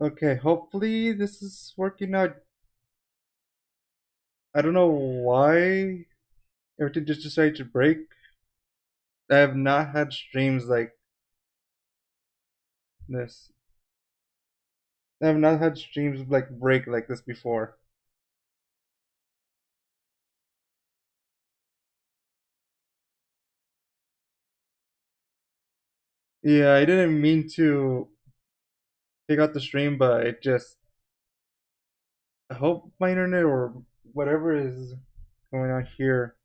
Okay, hopefully this is working out. I don't know why everything just decided to break. I have not had streams like this. I have not had streams like break like this before. Yeah, I didn't mean to take out the stream, but it just. I hope my internet or whatever is going on here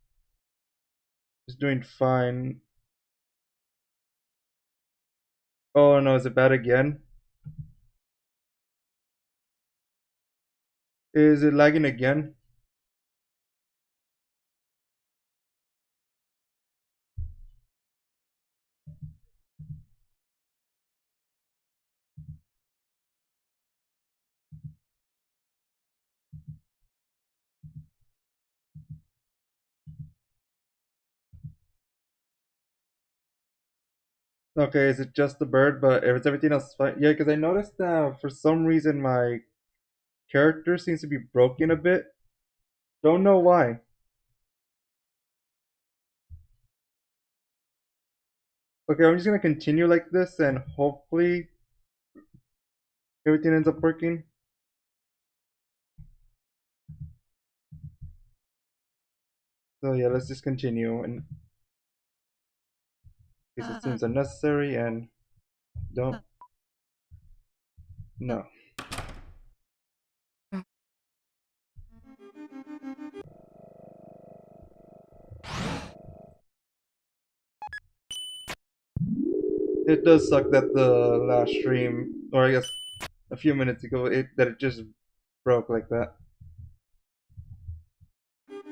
is doing fine. Oh no, is it bad again? Is it lagging again? Okay, is it just the bird? But if it's everything else fine, yeah, because I noticed that for some reason my character seems to be broken a bit. Don't know why. Okay, I'm just gonna continue like this and hopefully everything ends up working. So yeah, let's just continue in case it seems unnecessary and don't no. It does suck that the last stream, or I guess a few minutes ago, it just broke like that.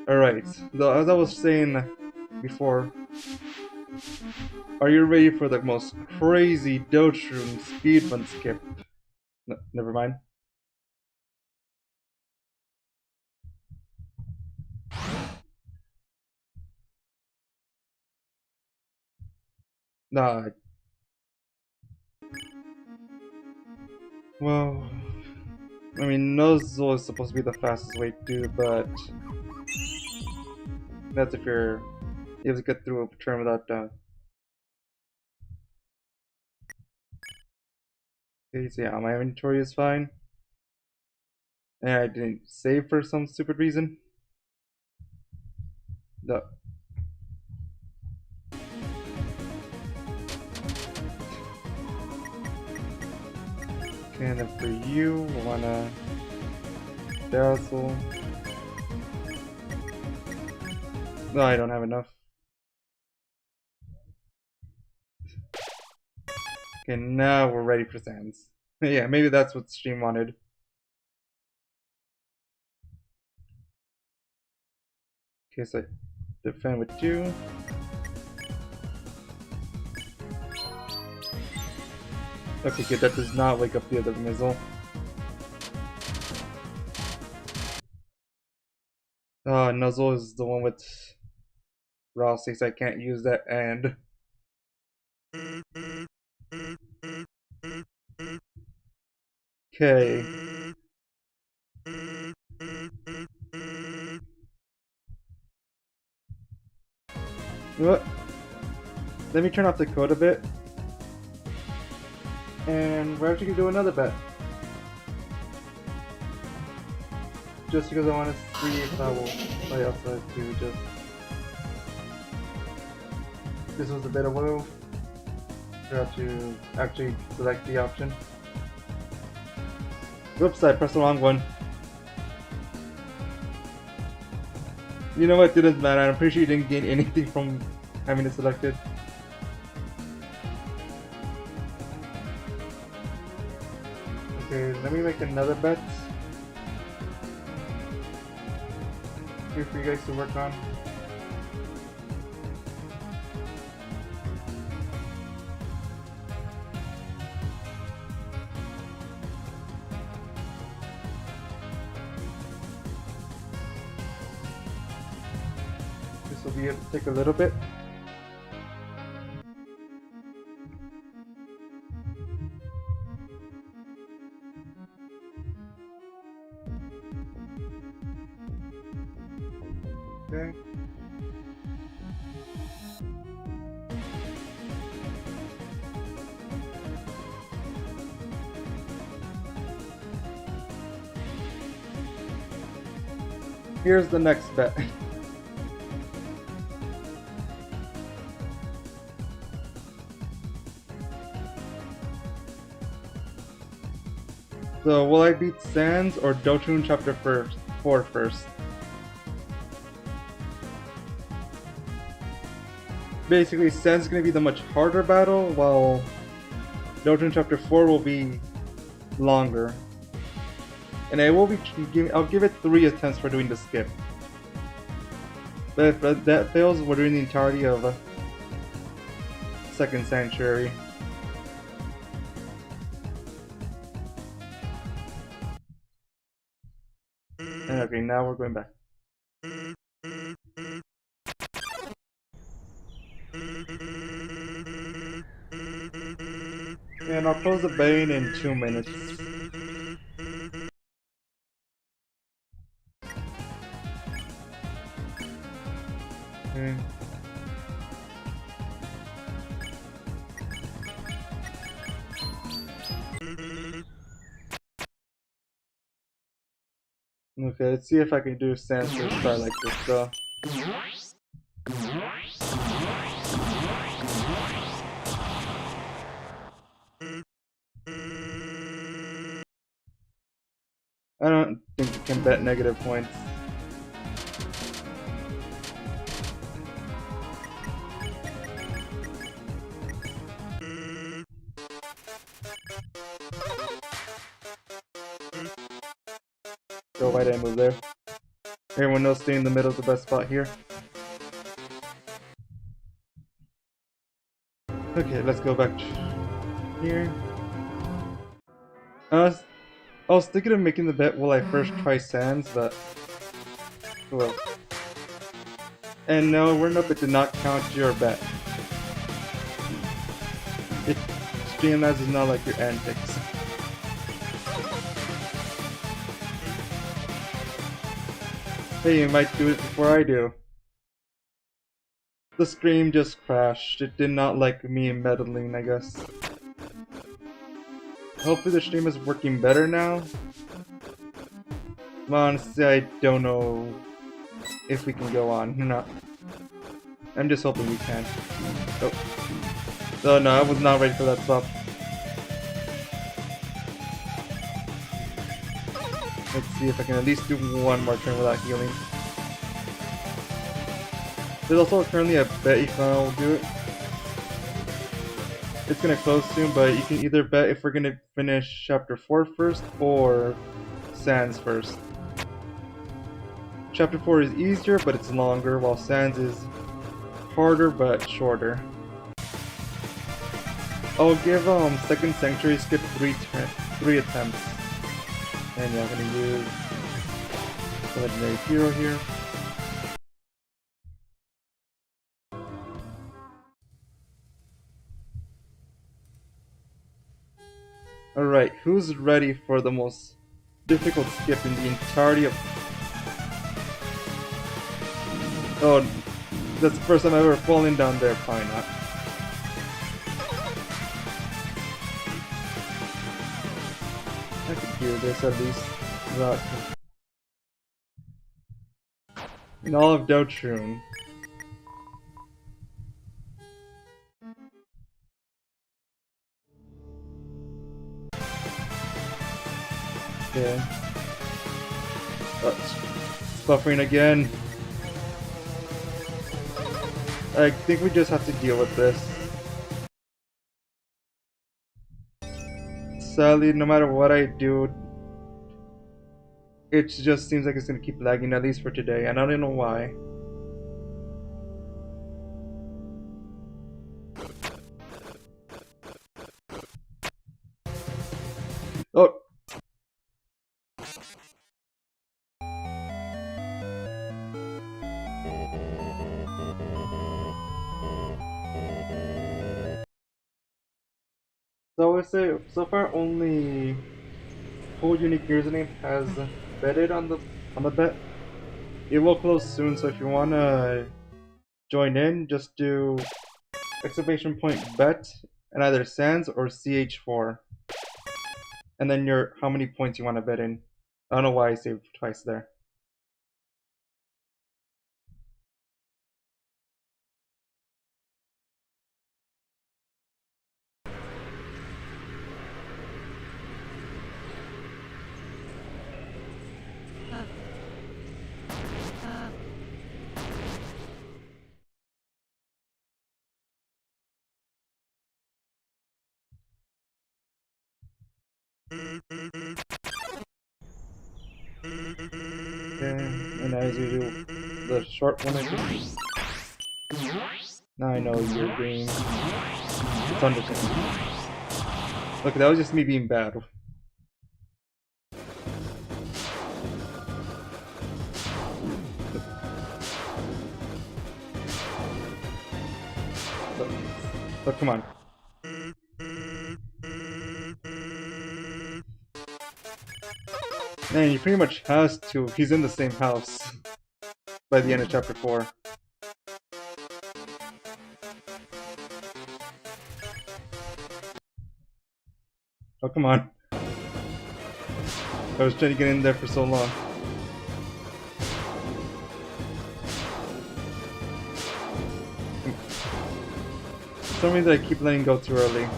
Alright, so as I was saying before, are you ready for the most crazy Deltarune speedrun skip? No, never mind. Nah, well, I mean, Nuzzle is supposed to be the fastest way to, but that's if you're able to get through a turn without okay, so yeah, my inventory is fine. And I didn't save for some stupid reason. The okay, and then for you, we wanna dazzle. No, I don't have enough. Okay, now we're ready for Sands. Yeah, maybe that's what Stream wanted. Okay, so defend with 2. Okay, good, that does not wake up the other Mizzle. Nuzzle is the one with Raw 6, I can't use that, and... Okay. You know what? Let me turn off the code a bit. And we're actually gonna do another bet. Just because I want to see if I will play outside too, just... This was a bit of a move. Forgot to actually select the option. Whoops, I pressed the wrong one. You know what, it didn't matter. I'm pretty sure you didn't gain anything from having it selected. Okay, let me make another bet. Here for you guys to work on. This will be able to take a little bit. Okay. Here's the next bet. So, will I beat Sans or Deltarune Chapter 4 first? Basically, Sans is going to be the much harder battle, while Deltarune Chapter 4 will be longer. And I'll give it 3 attempts for doing the skip. But if that fails, we're doing the entirety of Second Sanctuary. Okay, now we're going back. And I'll close the bane in 2 minutes. Okay. Okay, let's see if I can do Sans first try like this though. I don't think you can bet negative points. So why did I move there? Everyone knows staying in the middle is the best spot here. Okay, let's go back here. I was thinking of making the bet while I first try Sans, but well. And no, Word Up, it did not count your bet. Streamlabs is not like your antics. Hey, you might do it before I do. The stream just crashed. It did not like me meddling, I guess. Hopefully the stream is working better now. Honestly, I don't know if we can go on or not. I'm just hoping we can. Oh. Oh no, I was not ready for that swap. Let's see if I can at least do one more turn without healing. There's also currently a bet if I'll do it. It's gonna close soon, but you can either bet if we're gonna finish Chapter 4 first or Sans first. Chapter 4 is easier, but it's longer, while Sans is harder but shorter. I'll give Second Sanctuary skip 3 attempts. And yeah, I'm gonna use the legendary hero here. Alright, who's ready for the most difficult skip in the entirety of... Oh, that's the first time I've ever fallen down there, probably not. I could do this at least without... In all of Deltarune. Okay. It's buffering again. I think we just have to deal with this. Sadly, no matter what I do, it just seems like it's gonna keep lagging, at least for today, and I don't know why. Oh! So I would say, so far only full unique username has betted on the bet. it will close soon, so if you wanna join in, just do exclamation point bet and either Sans or CH4. And then your how many points you want to bet in. I don't know why I saved twice there. Okay, and as usual, the short one is. Now I know your game. It's Undertale. Look, that was just me being bad. But come on. Man, he pretty much has to. He's in the same house by the end of chapter 4. Oh, come on. I was trying to get in there for so long. For some reason I keep letting go too early.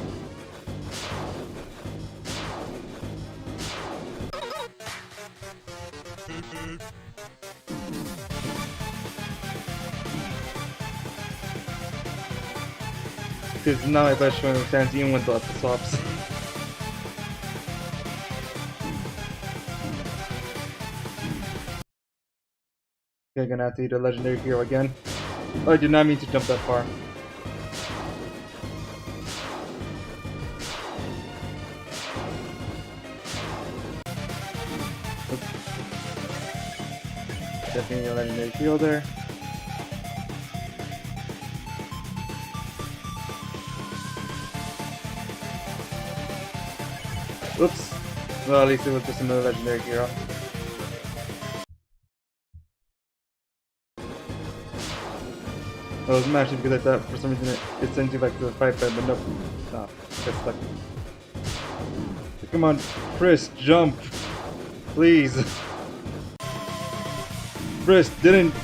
Because now I bet showing the chance even with the swaps. Okay, gonna have to eat a legendary hero again. Oh, I did not mean to jump that far. Oops. Definitely a legendary hero there. Oops. Well, at least it was just another legendary hero. I was mashing because I thought for some reason it sends you back to the fight bed, but nope. No, got stuck. Come on, Chris, jump! Please! Chris,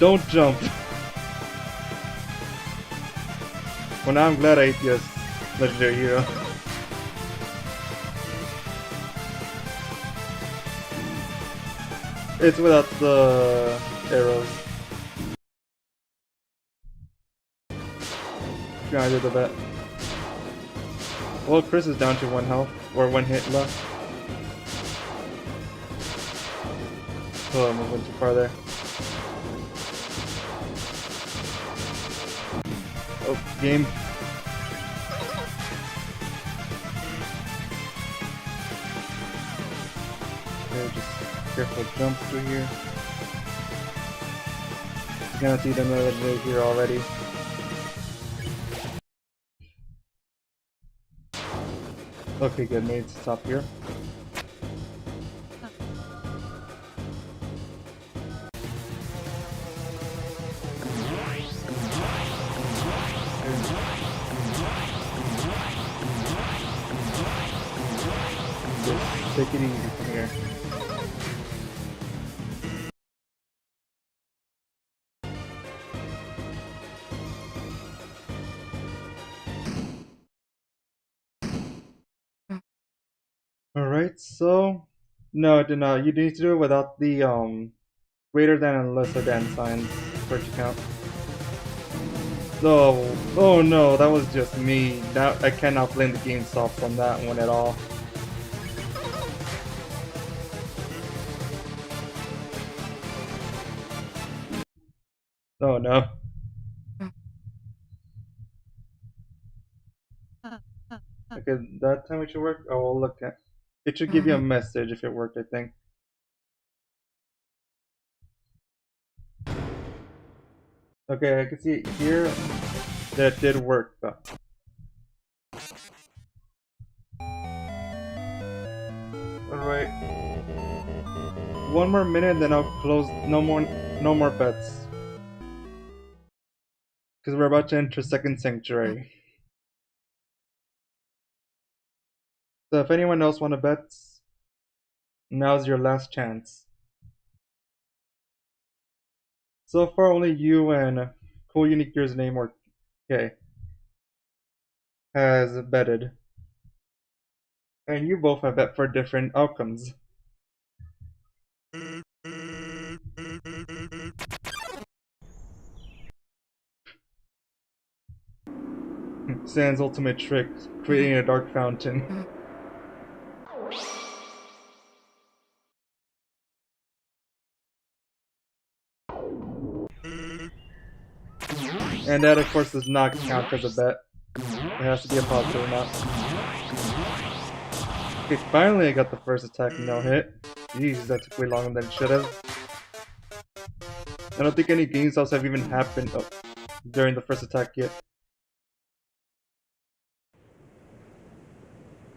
don't jump! Well, now I'm glad I ate the legendary hero. It's without the arrows. Trying to do the bet. Well, Chris is down to 1 health, or 1 hit left. Oh, I'm moving too far there. Oh, game. Okay, just careful jump through here. You're gonna see them legendary here already. Okay, good. Made it to top here. Just take it easy from here. Alright, so no, it did not. You need to do it without the greater than and lesser than signs for it to count. Oh no, that was just me. That I cannot blame the GameStop on that one at all. Oh no. Okay, that time it should work. Oh, we'll look at. It should give you a message if it worked, I think. Okay, I can see it here that it did work though. Alright. 1 more minute, then I'll close. No more. No more bets. Because we're about to enter second sanctuary. So if anyone else want to bet, now's your last chance. So far only you and Cool Unique Username or K has betted. And you both have bet for different outcomes. Sans ultimate trick, creating a dark fountain. And that of course does not count as a bet. It has to be a positive amount. Okay, finally I got the first attack no hit. Jeez, that took way longer than it should have. I don't think any game stops have even happened during the first attack yet.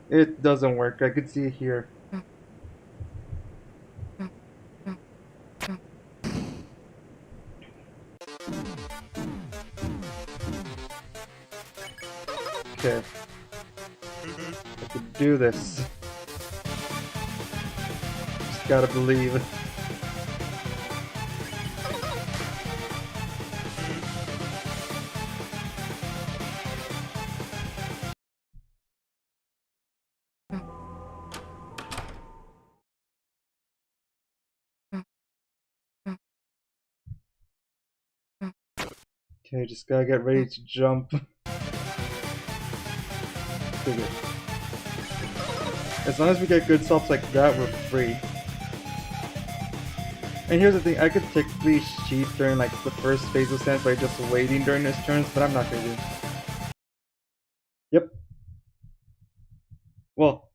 It doesn't work, I could see it here. Okay. I could do this. Just gotta believe. Okay, just gotta get ready to jump. As long as we get good stops like that, we're free. And here's the thing, I could technically cheat during like the first phase of Sans by just waiting during his turns, but I'm not gonna do. Yep. Well,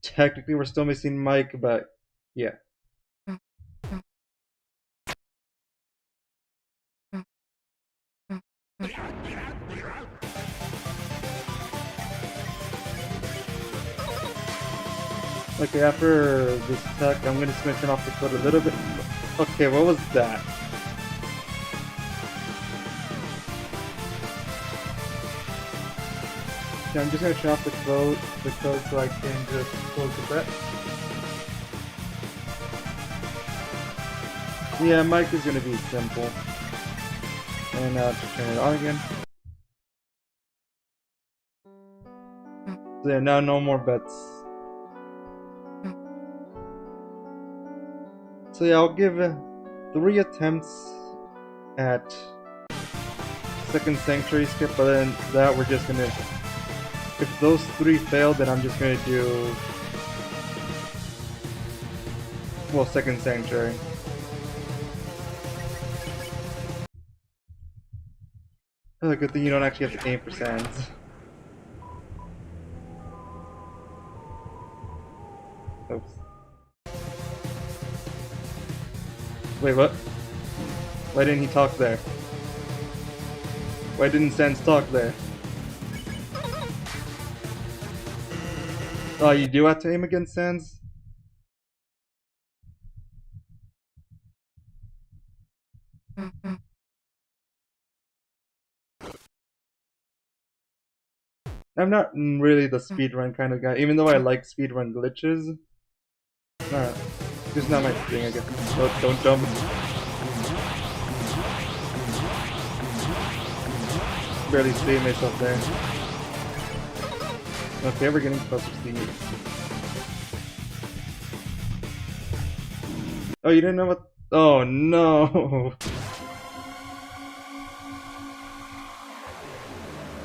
technically we're still missing Mike, but yeah. Okay, after this attack, I'm gonna turn off the code a little bit. Okay, what was that? Okay, I'm just gonna turn off the code so I can just close the bet. Yeah, Mike is gonna be simple. And now to turn it on again. So yeah, now no more bets. So yeah, I'll give 3 attempts at second sanctuary skip, but then that we're just gonna, if those 3 fail, then I'm just gonna do, well, second sanctuary. Oh, good thing you don't actually have to aim for sands. Oops. Wait, what? Why didn't he talk there? Why didn't Sans talk there? Oh, you do have to aim against Sans? I'm not really the speedrun kind of guy, even though I like speedrun glitches. Just not my thing, I guess. Don't jump. Barely saved myself there. Okay, we're getting closer to the... Oh, you didn't know what... Oh, no!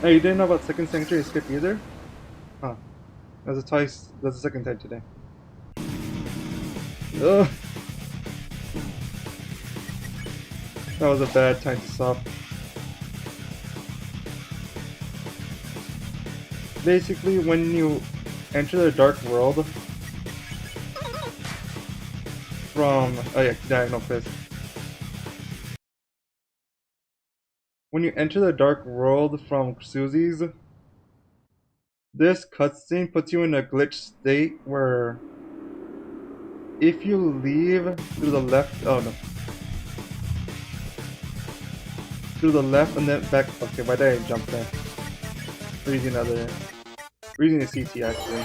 Oh, you didn't know about second sanctuary skip either? Huh. That's the second time today. Ugh! That was a bad time to stop. Basically, when you enter the dark world from... Oh yeah, diagonal fist. When you enter the dark world from Susie's, this cutscene puts you in a glitch state where if you leave through the left... Oh no. through the left and then back. Okay, why did I jump there? We're using another. We're using a CT actually.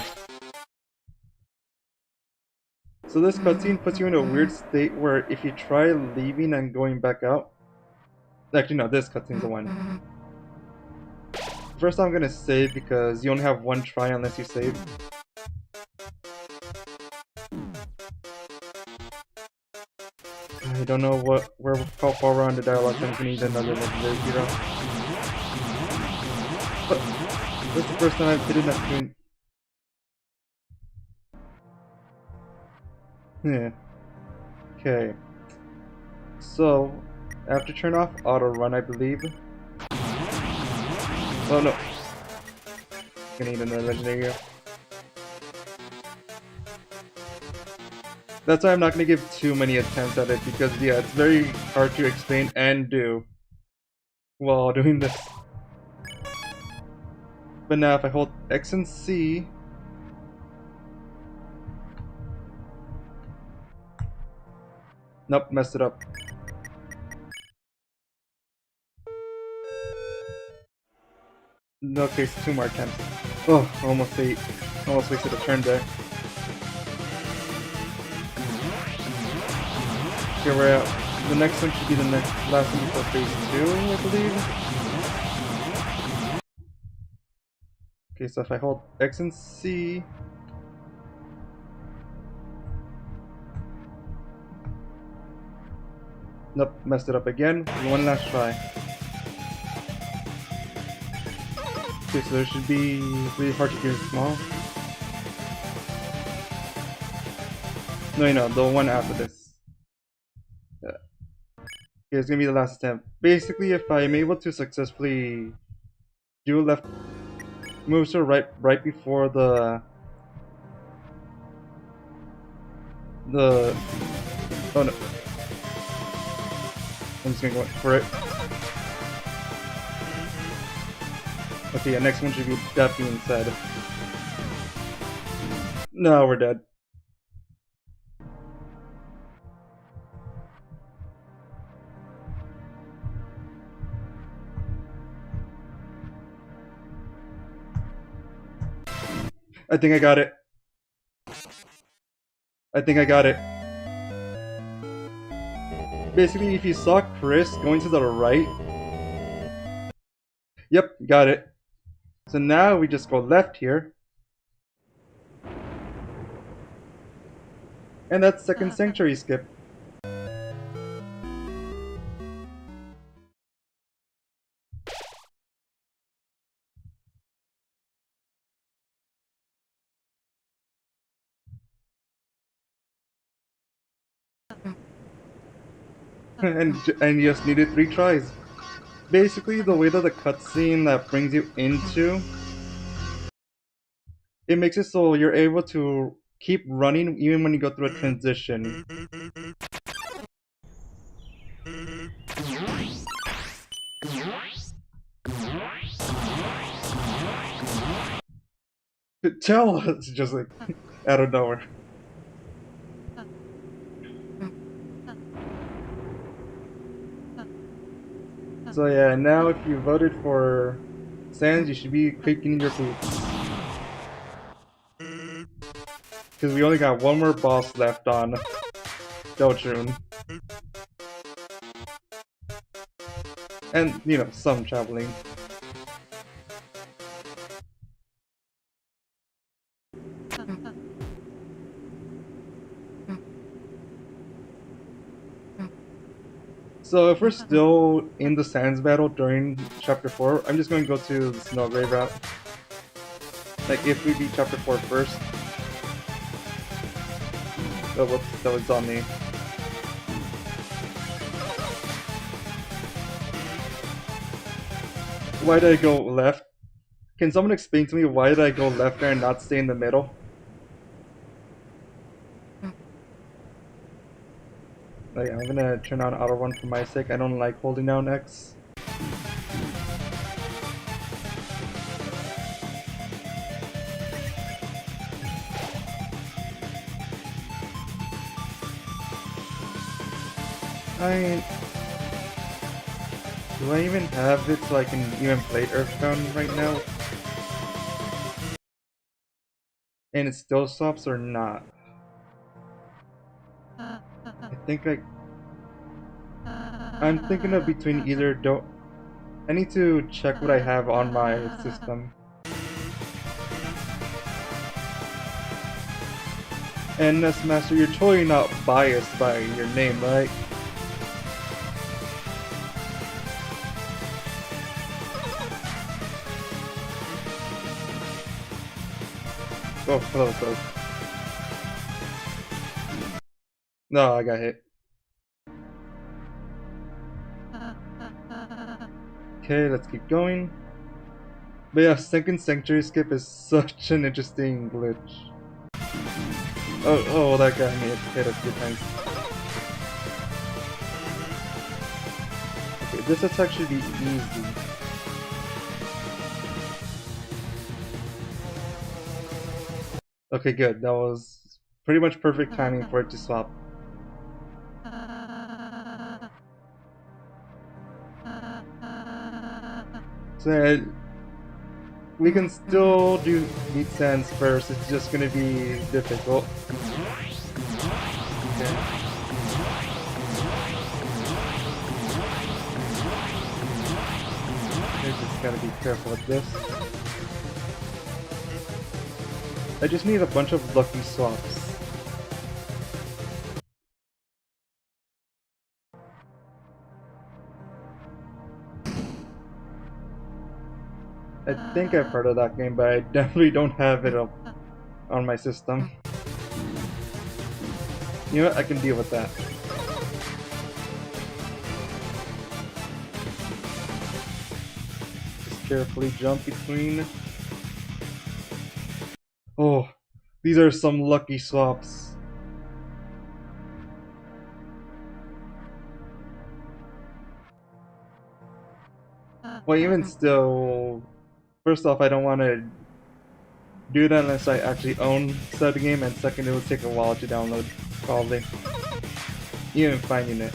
So this cutscene puts you in a weird state where if you try leaving and going back out. Actually, no, this cutscene's the one. First, I'm gonna save because you only have one try unless you save. I don't know how far we're on the dialogue. I'm gonna need another legendary hero. But that's the first time I've hit enough doing. Yeah. Okay. So, I have to turn off auto run, I believe. Oh no. Gonna need another legendary hero. That's why I'm not gonna give too many attempts at it because yeah, it's very hard to explain and do while doing this. But now if I hold X and C, nope, messed it up. Okay, so 2 more attempts. Oh, almost wasted a turn there. Okay, we're out. The next one should be the last one before phase 2, I believe. Okay, so if I hold X and C, nope, messed it up again. One last try. Okay, so there should be really hard to get small. No, the one after this. Yeah. Okay, it's gonna be the last attempt. Basically, if I'm able to successfully do left moves to right before the oh no. I'm just gonna go for it. Okay, yeah, next one should be that being said. No, we're dead. I think I got it. Basically, if you saw Chris going to the right... Yep, got it. So now we just go left here. And that's second sanctuary skip. and you just needed 3 tries. Basically, the way that the cutscene that brings you into, it makes it so you're able to keep running even when you go through a transition. Tell us, just like out of nowhere. So yeah, now if you voted for Sans, you should be clicking your boots. Because we only got one more boss left on Deltarune. And, you know, some traveling. So if we're still in the Sans battle during Chapter 4, I'm just going to go to the Snowgrave route. Like, if we beat Chapter 4 first. Oh, whoops, that was on me. Why did I go left? Can someone explain to me why did I go left there and not stay in the middle? Like, I'm gonna turn on auto run for my sake. I don't like holding down X. Do I even have it so I can even play Earthbound right now? And it still stops or not? I'm thinking of between either don't. I need to check what I have on my system. And Master, you're totally not biased by your name, right? Oh, hello, folks. No, I got hit. Okay, let's keep going. But yeah, second sanctuary skip is such an interesting glitch. Oh, that got me hit a few times. Okay, this is actually easy. Okay, good. That was pretty much perfect timing for it to swap. So we can still do beat sands first. It's just gonna be difficult. Okay. I just gotta be careful with this. I just need a bunch of lucky swaps. I think I've heard of that game, but I definitely don't have it up on my system. You know what? I can deal with that. Just carefully jump between. Oh, these are some lucky swaps. Well, even still, first off, I don't want to do that unless I actually own said game, and second, it will take a while to download, probably. Even finding it.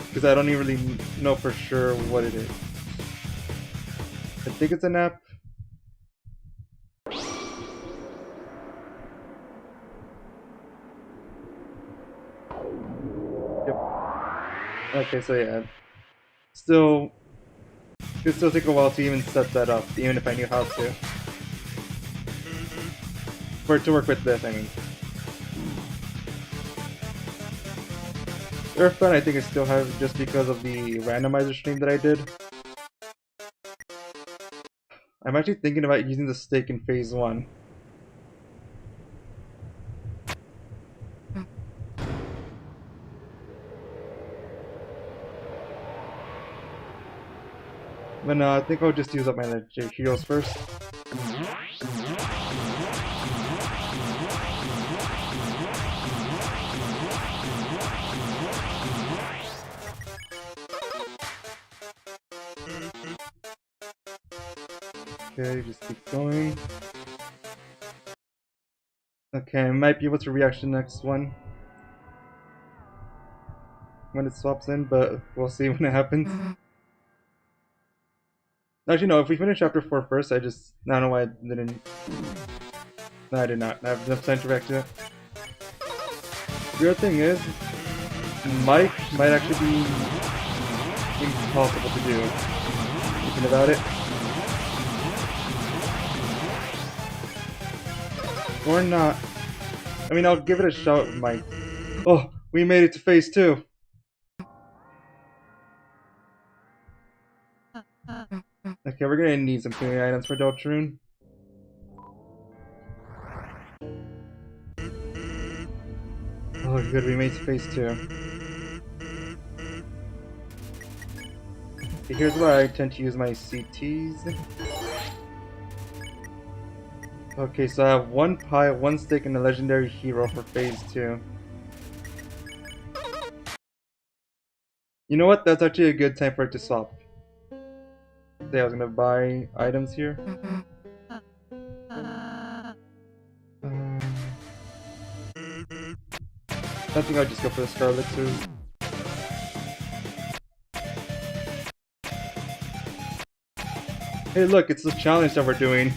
Because I don't even really know for sure what it is. I think it's an app. Yep. Okay, so yeah. It could still take a while to even set that up, even if I knew how to. For it to work with this, I mean. Earthbound I think I still have just because of the randomizer stream that I did. I'm actually thinking about using the stake in phase 1. But no, I think I'll just use up my legendary heroes first. Okay, just keep going. Okay, I might be able to react to the next one when it swaps in, but we'll see when it happens. Actually, no, if we finish chapter 4 first, I don't know why I didn't. No, I did not. I have enough time to react to it. The other thing is, Mike might actually be impossible to do. Thinking about it. Or not. I mean, I'll give it a shot, Mike. Oh, we made it to phase 2. Okay, we're gonna need some healing items for Deltarune. Oh, good, we made it to phase 2. Okay, here's where I tend to use my CTs. Okay, so I have 1 pie, 1 stick, and a legendary hero for phase 2. You know what? That's actually a good time for it to swap. Say I was gonna buy items here. I think I'll just go for the Star Elixirs. Hey look, it's the challenge that we're doing.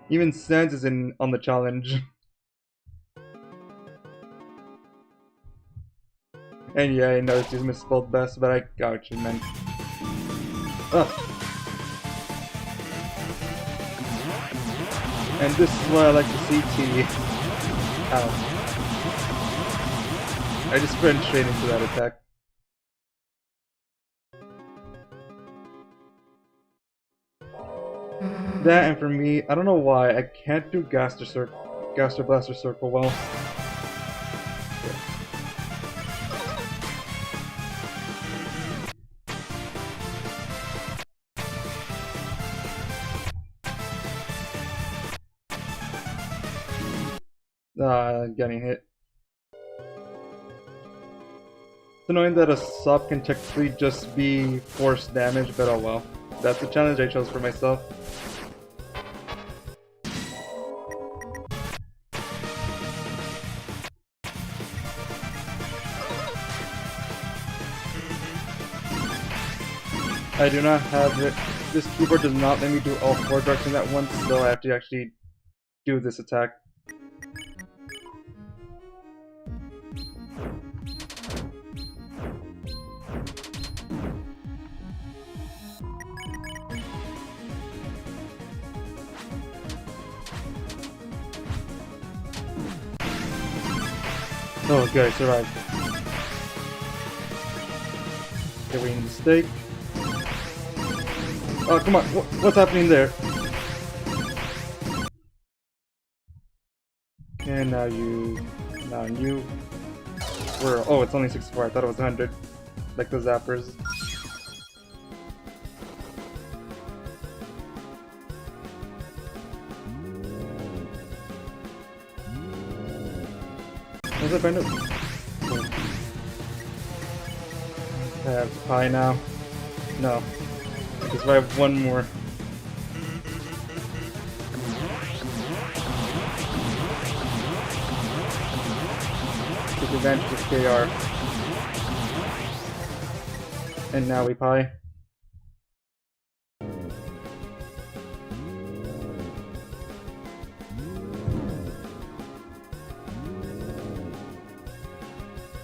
Even Sans is in on the challenge. And yeah, I noticed he's misspelled best, but I got what you meant. Ugh. And this is why I like the CT. Ow. I just went straight into that attack. That, and for me, I don't know why, I can't do Gaster Blaster Circle well. Getting hit. It's annoying that a sub can technically just be force damage, but oh well. That's the challenge I chose for myself. I do not have it. This keyboard does not let me do all 4 directions at once, so I have to actually do this attack. Oh, good, I survived. Okay, we need a mistake. Oh, come on, what's happening there? And now you... Oh, it's only 64, I thought it was 100. Like the zappers. What's up, Brenda? I have pie now. No. Because I have one more. Take advantage of KR. And now we pie.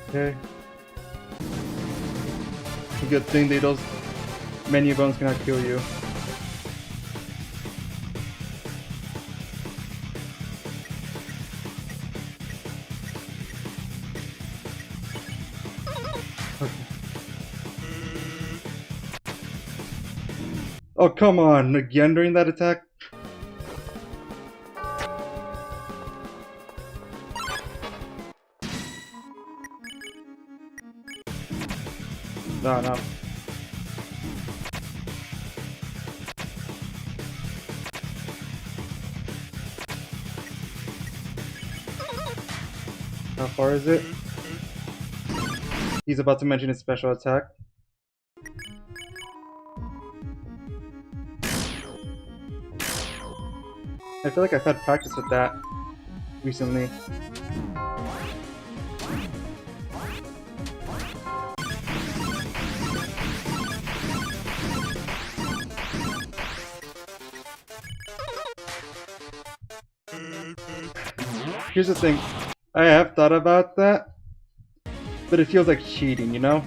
Okay. It's a good thing those menu bones cannot kill you. Okay. Oh, come on! Again during that attack? No, no. How far is it? He's about to mention his special attack. I feel like I've had practice with that recently. Here's the thing, I have thought about that, but it feels like cheating, you know?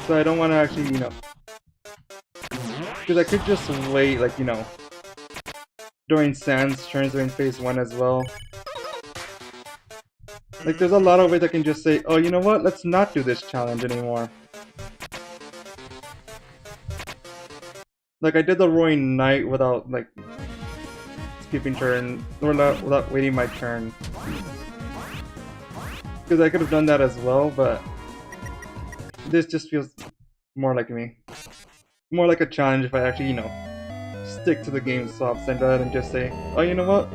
So I don't want to actually, you know, because I could just wait, like, you know, during Sans turns during phase 1 as well. Like, there's a lot of ways I can just say, oh, you know what, let's not do this challenge anymore. Like, I did the Roaring Knight without, like, skipping turn, or without waiting my turn. Because I could have done that as well, but this just feels more like me. More like a challenge if I actually, you know, stick to the game swaps and rather than just say, oh, you know what?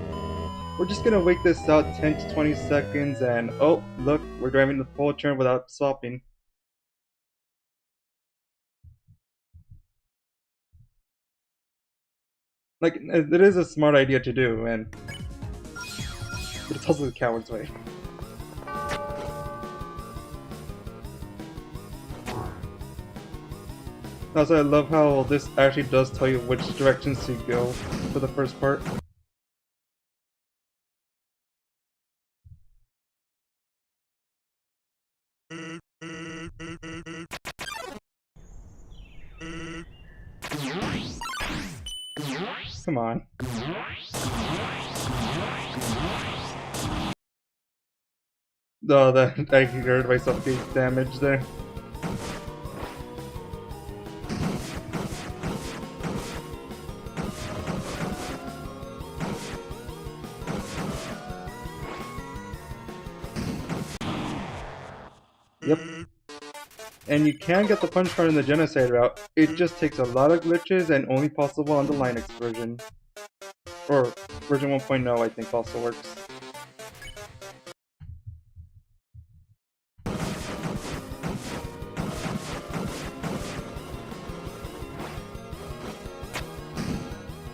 We're just gonna wait this out 10 to 20 seconds and, oh, look, we're driving the full turn without swapping. Like, it is a smart idea to do, but it's also the coward's way. Also, I love how this actually does tell you which directions to go for the first part. Come on. Oh, that I heard myself get damaged there. Yep. And you can get the punch card in the genocide route, it just takes a lot of glitches and only possible on the Linux version. Or version 1.0 I think also works.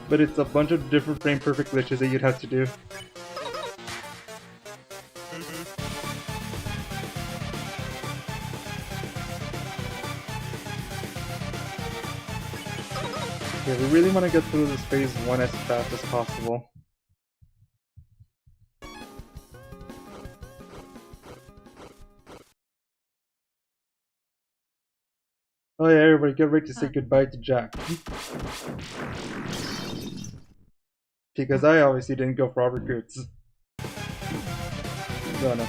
But it's a bunch of different frame perfect glitches that you'd have to do. Yeah, we really want to get through this phase 1 as fast as possible. Oh yeah, everybody get ready to say goodbye to Jack. Because I obviously didn't go for all recruits. No, no.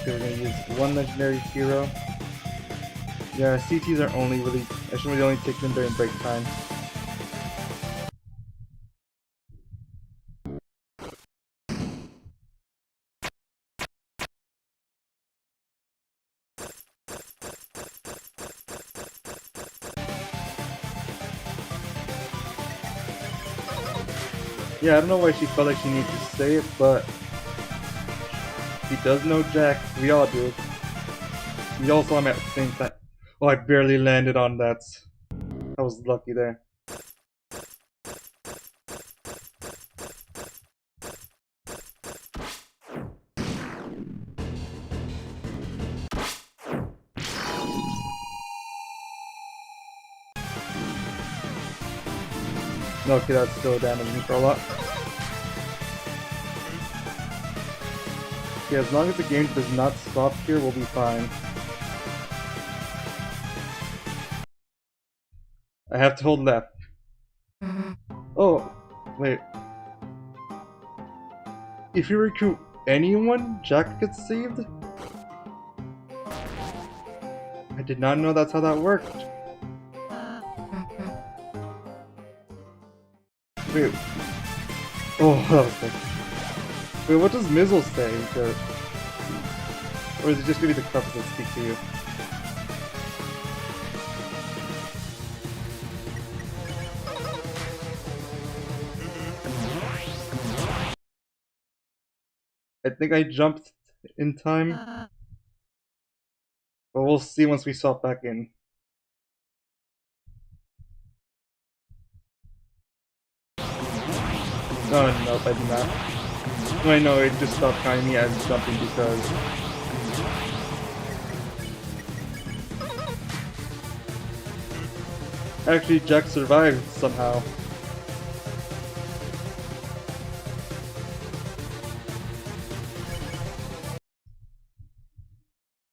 Okay, we're gonna use one legendary hero. Yeah, CTs are only really, I should really only take them during break time. Yeah, I don't know why she felt like she needed to say it, but she does know Jack. We all do. We all saw him at the same time. Oh, I barely landed on that. I was lucky there. Okay, that's still damaging me for a lot. Okay, as long as the game does not stop here, we'll be fine. I have to hold left. Oh, wait. If you recruit anyone, Jack gets saved? I did not know that's how that worked. Wait. Oh, that was good. Wait, what does Mizzle say? Or is it just gonna be the corpse that speak to you? I think I jumped in time. But we'll see once we swap back in. Oh, nope, I did not. I know, it just stopped counting me as jumping because... Actually, Jack survived somehow.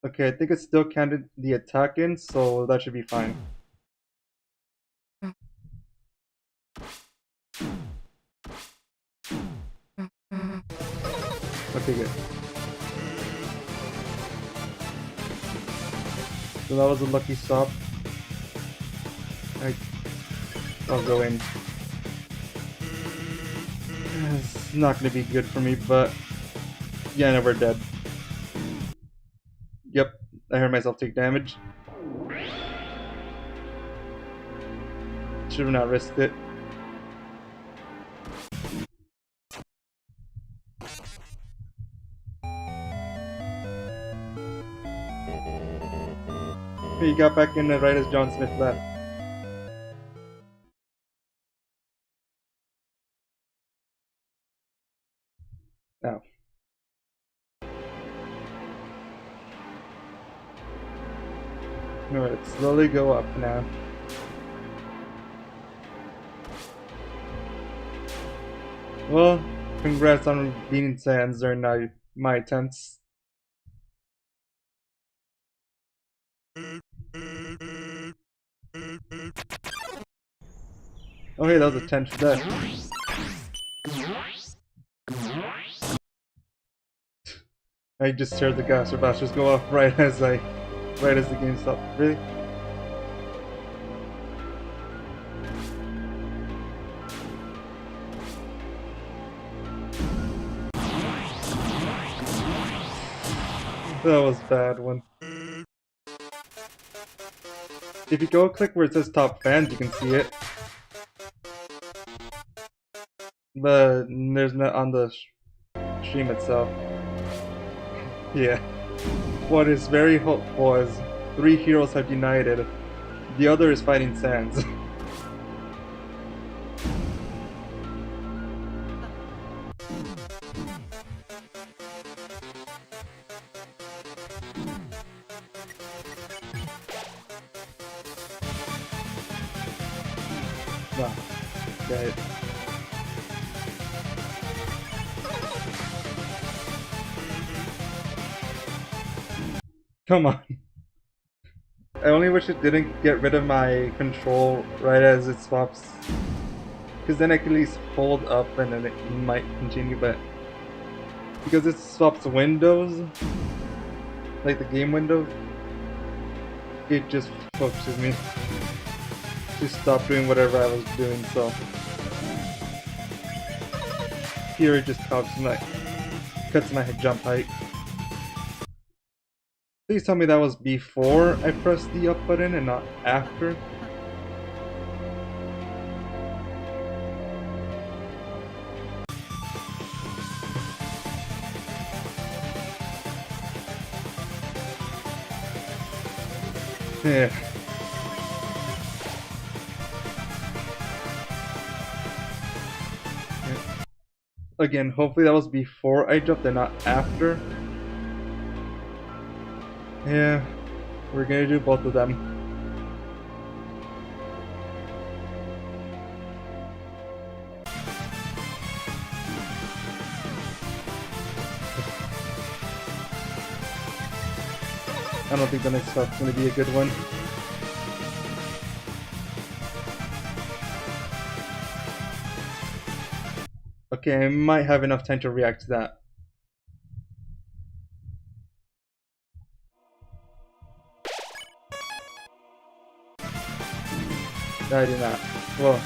Okay, I think it still counted the attack in, so that should be fine. Okay, good. So that was a lucky stop. I'll go in. It's not gonna be good for me, but... Yeah, no, we're dead. Yep, I heard myself take damage. Should have not risked it. He got back in right as John Smith left. Now. Alright, slowly go up now. Well, congrats on beating Sans during my attempts. Oh hey, that was a 10 for death. I just heard the gas blasters go off right as the game stopped. Really? That was a bad one. If you go click where it says top fans, you can see it. But there's not on the stream itself. Yeah. What is very hopeful is 3 heroes have united. The other is fighting Sans. Wow. Got it. Come on. I only wish it didn't get rid of my control right as it swaps. Because then I can at least hold up and then it might continue, but because it swaps windows, like the game window, it just focuses me to stop doing whatever I was doing, so here it just cuts my jump height. Please tell me that was before I pressed the up button and not after. Yeah. Again, hopefully that was before I jumped and not after. Yeah, we're gonna do both of them. I don't think the next stop's gonna be a good one. Okay, I might have enough time to react to that. I did not. Well,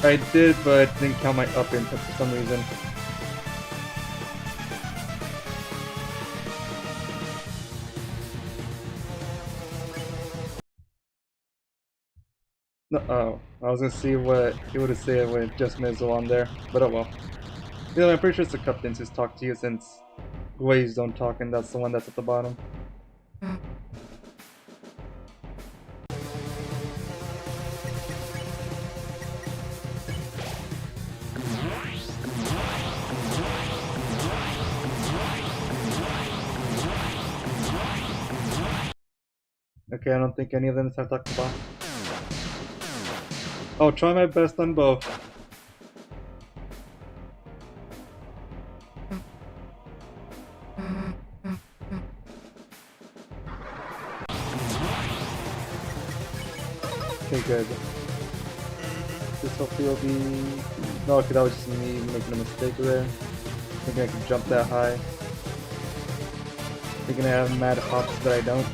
I did, but didn't count my up input for some reason. Oh, I was gonna see what it would have said with just Mizzle on there, but oh well. Yeah, I'm pretty sure it's the captains who's talked to you since Waves don't talk, and that's the one that's at the bottom. Okay, I don't think any of them have talked about. I'll try my best on both. Okay, good. This hopefully will be... No, okay, that was just me making a mistake there. Thinking I could jump that high. Thinking I have mad hops, but I don't.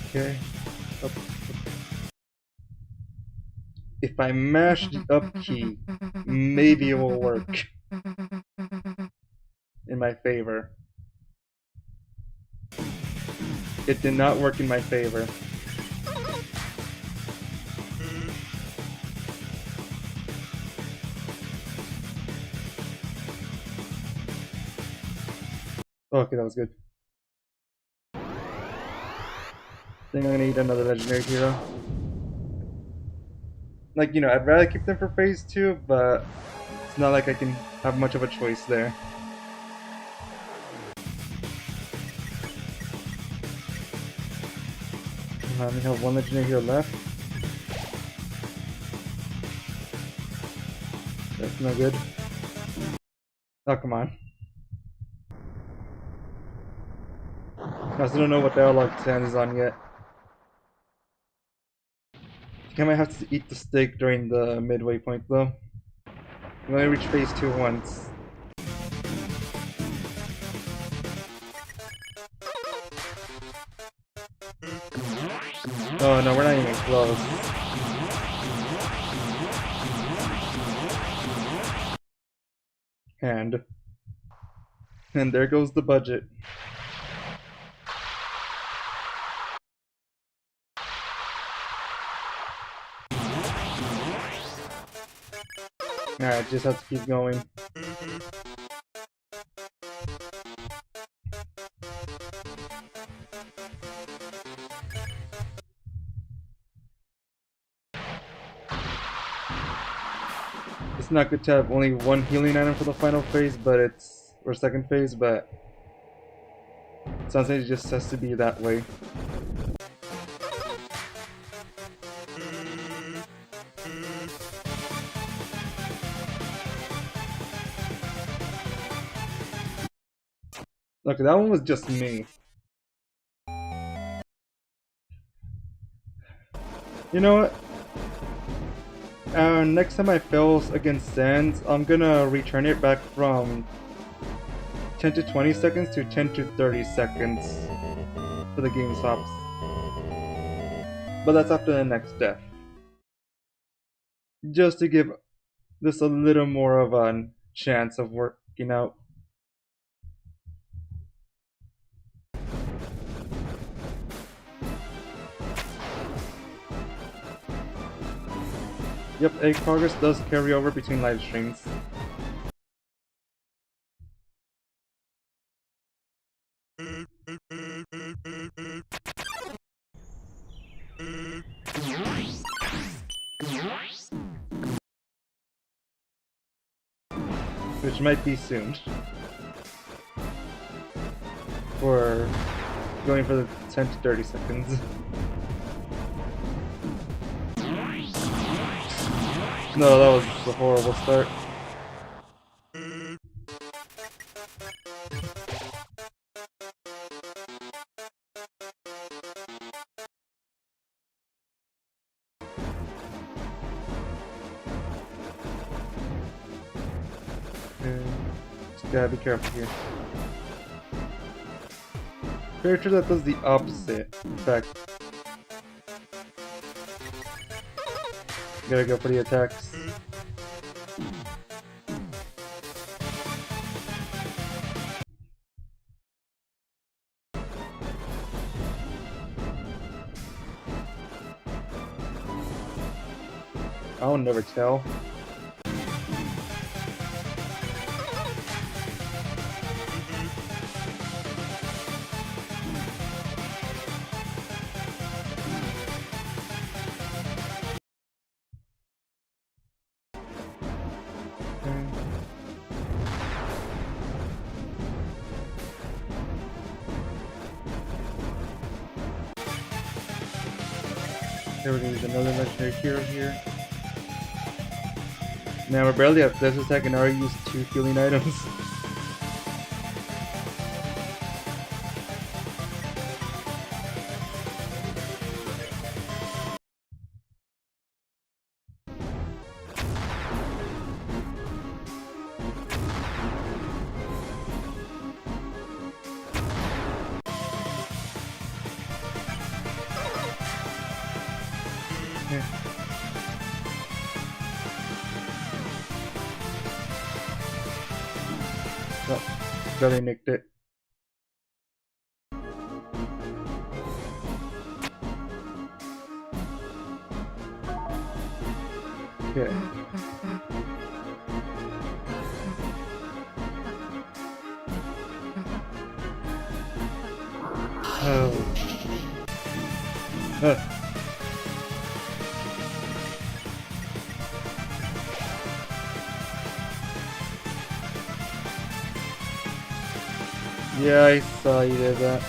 Okay. Up. If I mash the up key, maybe it will work. In my favor. It did not work in my favor. Okay, that was good. think I'm gonna need another legendary hero. Like, you know, I'd rather keep them for phase 2, but it's not like I can have much of a choice there. I only have one legendary hero left. That's no good. Oh, come on. I still don't know what the Airlock stand is on yet. I think I might have to eat the steak during the midway point though. I'm only reach phase 2 once. Oh no, we're not even close. And there goes the budget. Alright, just have to keep going. It's not good to have only one healing item for the final phase, but it's or second phase, but it sounds like it just has to be that way. Okay, that one was just me. You know what? Next time I fail against Sands, I'm gonna return it back from 10 to 20 seconds to 10 to 30 seconds for the game stops. But that's after the next death. Just to give this a little more of a chance of working out. Yep, egg progress does carry over between live streams. Which might be soon. For going for the 10 to 30 seconds. No, that was a horrible start. Just gotta be careful here. Character that does the opposite. In fact, gotta go for the attacks. I'll never tell. Okay, we're gonna use another legendary hero here. Now we're barely at this attack and already used 2 healing items. Oh, barely nicked it. Okay. Oh. Yeah, I saw you did that.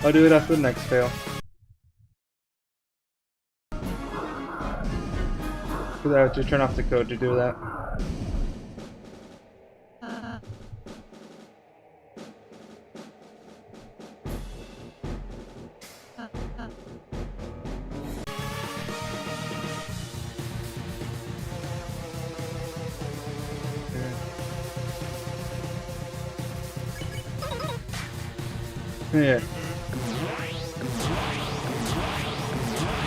I'll do it after the next fail. Because I have to turn off the code to do that. Yeah.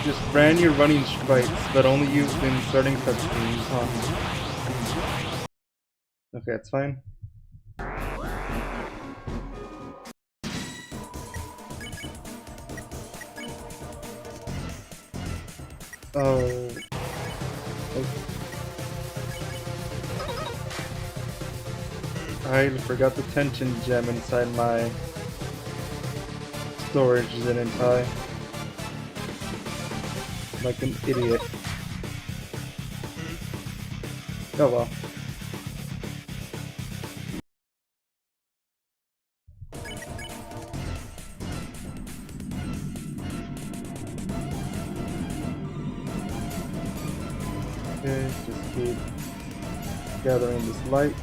Just brand new running sprites, but only used in starting cutscenes, huh? Okay, that's fine. Oh. I forgot the tension gem inside my storage didn't I? Like an idiot. Oh well. Okay, just keep gathering this light.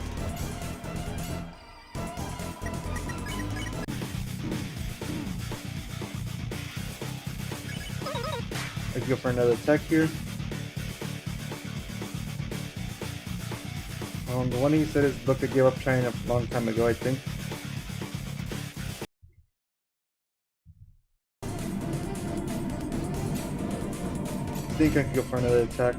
I can go for another attack here. The one he said his book I gave up trying a long time ago, I think. I think I can go for another attack.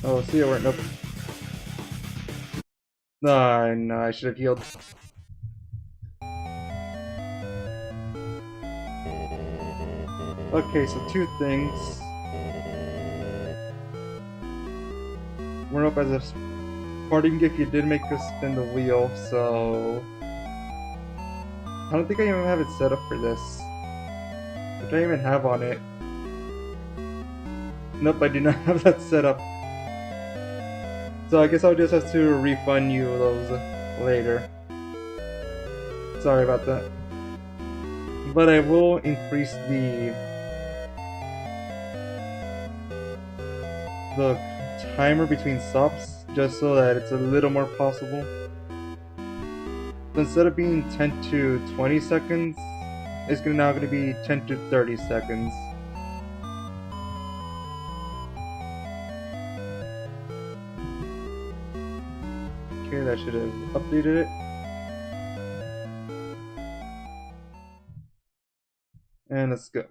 Oh, see, I weren't. Nope. No, I should have healed. Okay, so two things. Run up as a parting gift, you did make us spin the wheel, so I don't think I even have it set up for this. What do I even have on it? Nope, I do not have that set up. So I guess I'll just have to refund you those later. Sorry about that. But I will increase the timer between stops just so that it's a little more possible. So instead of being 10 to 20 seconds, it's now going to be 10 to 30 seconds. Okay, that should have updated it. And let's go.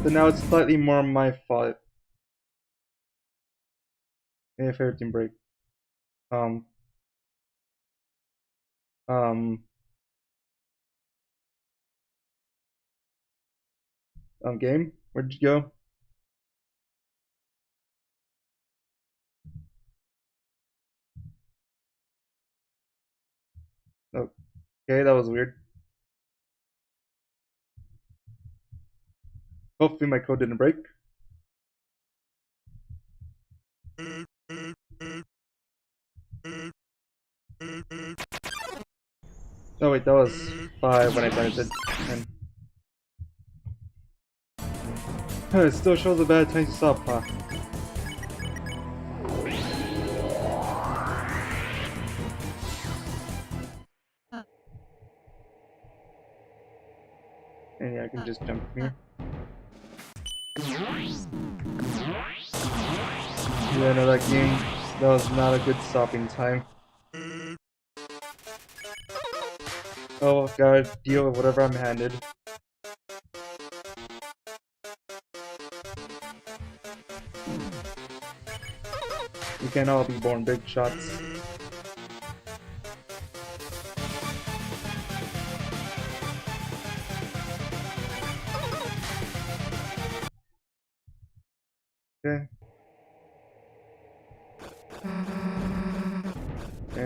So now it's slightly more my fault. If everything breaks. Game? Where'd you go? Okay, that was weird. Hopefully my code didn't break. Oh wait, that was 5 when I started it. 10. It still shows a bad time to stop, huh? And yeah, I can just jump from here. Yeah, no, that game, that was not a good stopping time. Oh, gotta deal with whatever I'm handed. We can't all be born big shots.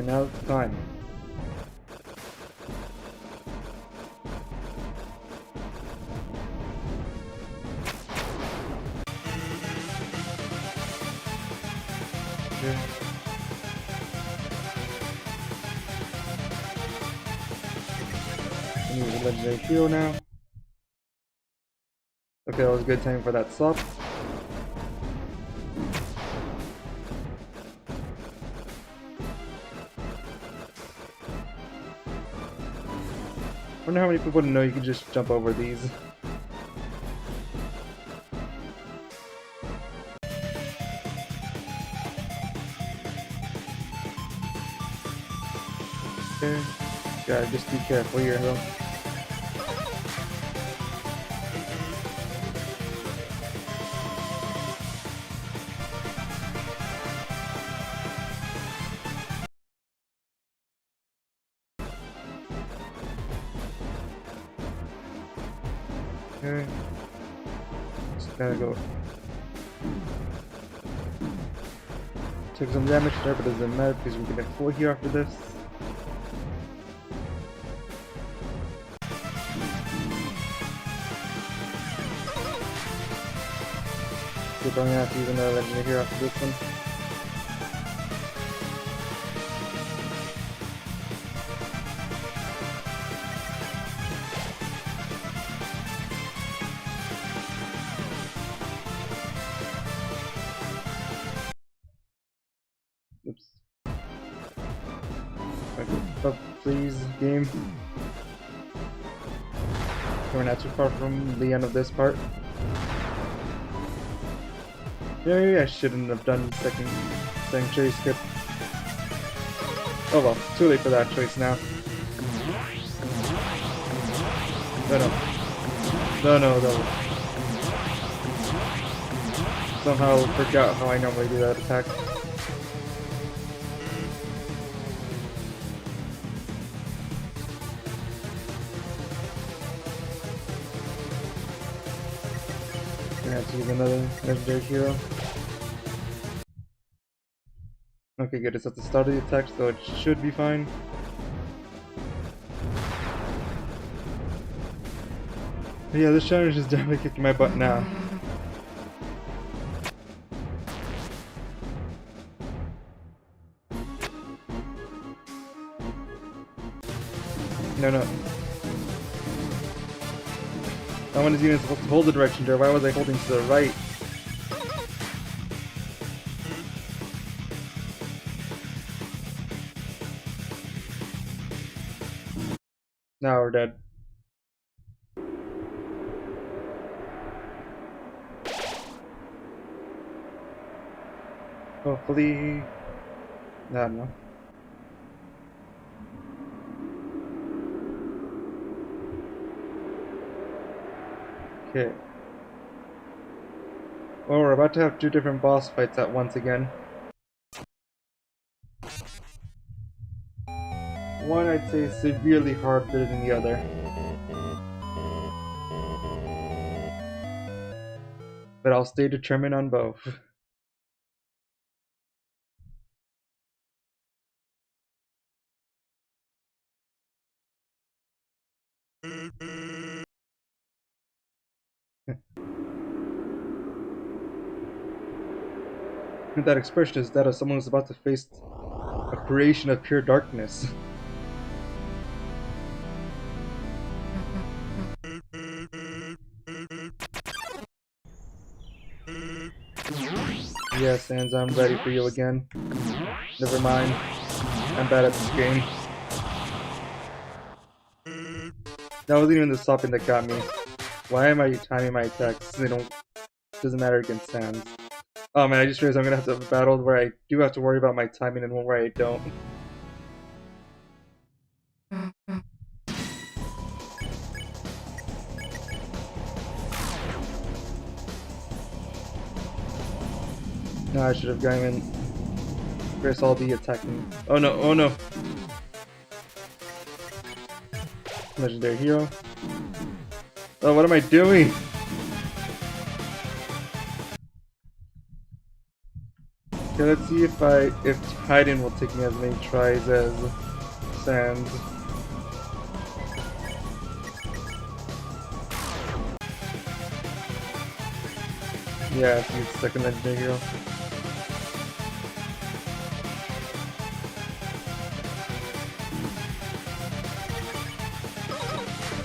Okay, now it's time. Okay. I need a legendary hero now. Okay, that was good timing for that swap. I wonder how many people know you can just jump over these. Okay. Gotta just be careful here, though. Okay. Just gotta go. Took some damage there, but it doesn't matter because we can get full here after this. We're going to have to use another legendary here after this one. Oops. Up, please, game. We're not too far from the end of this part. Maybe I shouldn't have done second sanctuary skip. Oh well, too late for that choice now. No. Somehow forgot how I normally do that attack. Gonna have to use another legendary hero. Okay, good. It's at the start of the attack, so it should be fine. But yeah, this challenge is definitely kicking my butt now. No. That one is even supposed to hold the direction there. Why was I holding to the right? Now we're dead. Hopefully... I don't know. Okay. Well, we're about to have two different boss fights at once again. One I'd say is severely harder than the other. But I'll stay determined on both. That expression is that of someone who's about to face a creation of pure darkness. Yes, Sans, I'm ready for you again. Never mind. I'm bad at this game. That wasn't even the stopping that got me. Why am I timing my attacks? They don't... Doesn't matter against Sans. Oh man, I just realized I'm gonna have to have a battle where I do have to worry about my timing and one where I don't. No, I should have gone in. First I'll be attacking. Oh no. Legendary hero. Oh, what am I doing? Okay, Okay, let's see if hiding will take me as many tries as Sands. Yeah, he's second legendary hero.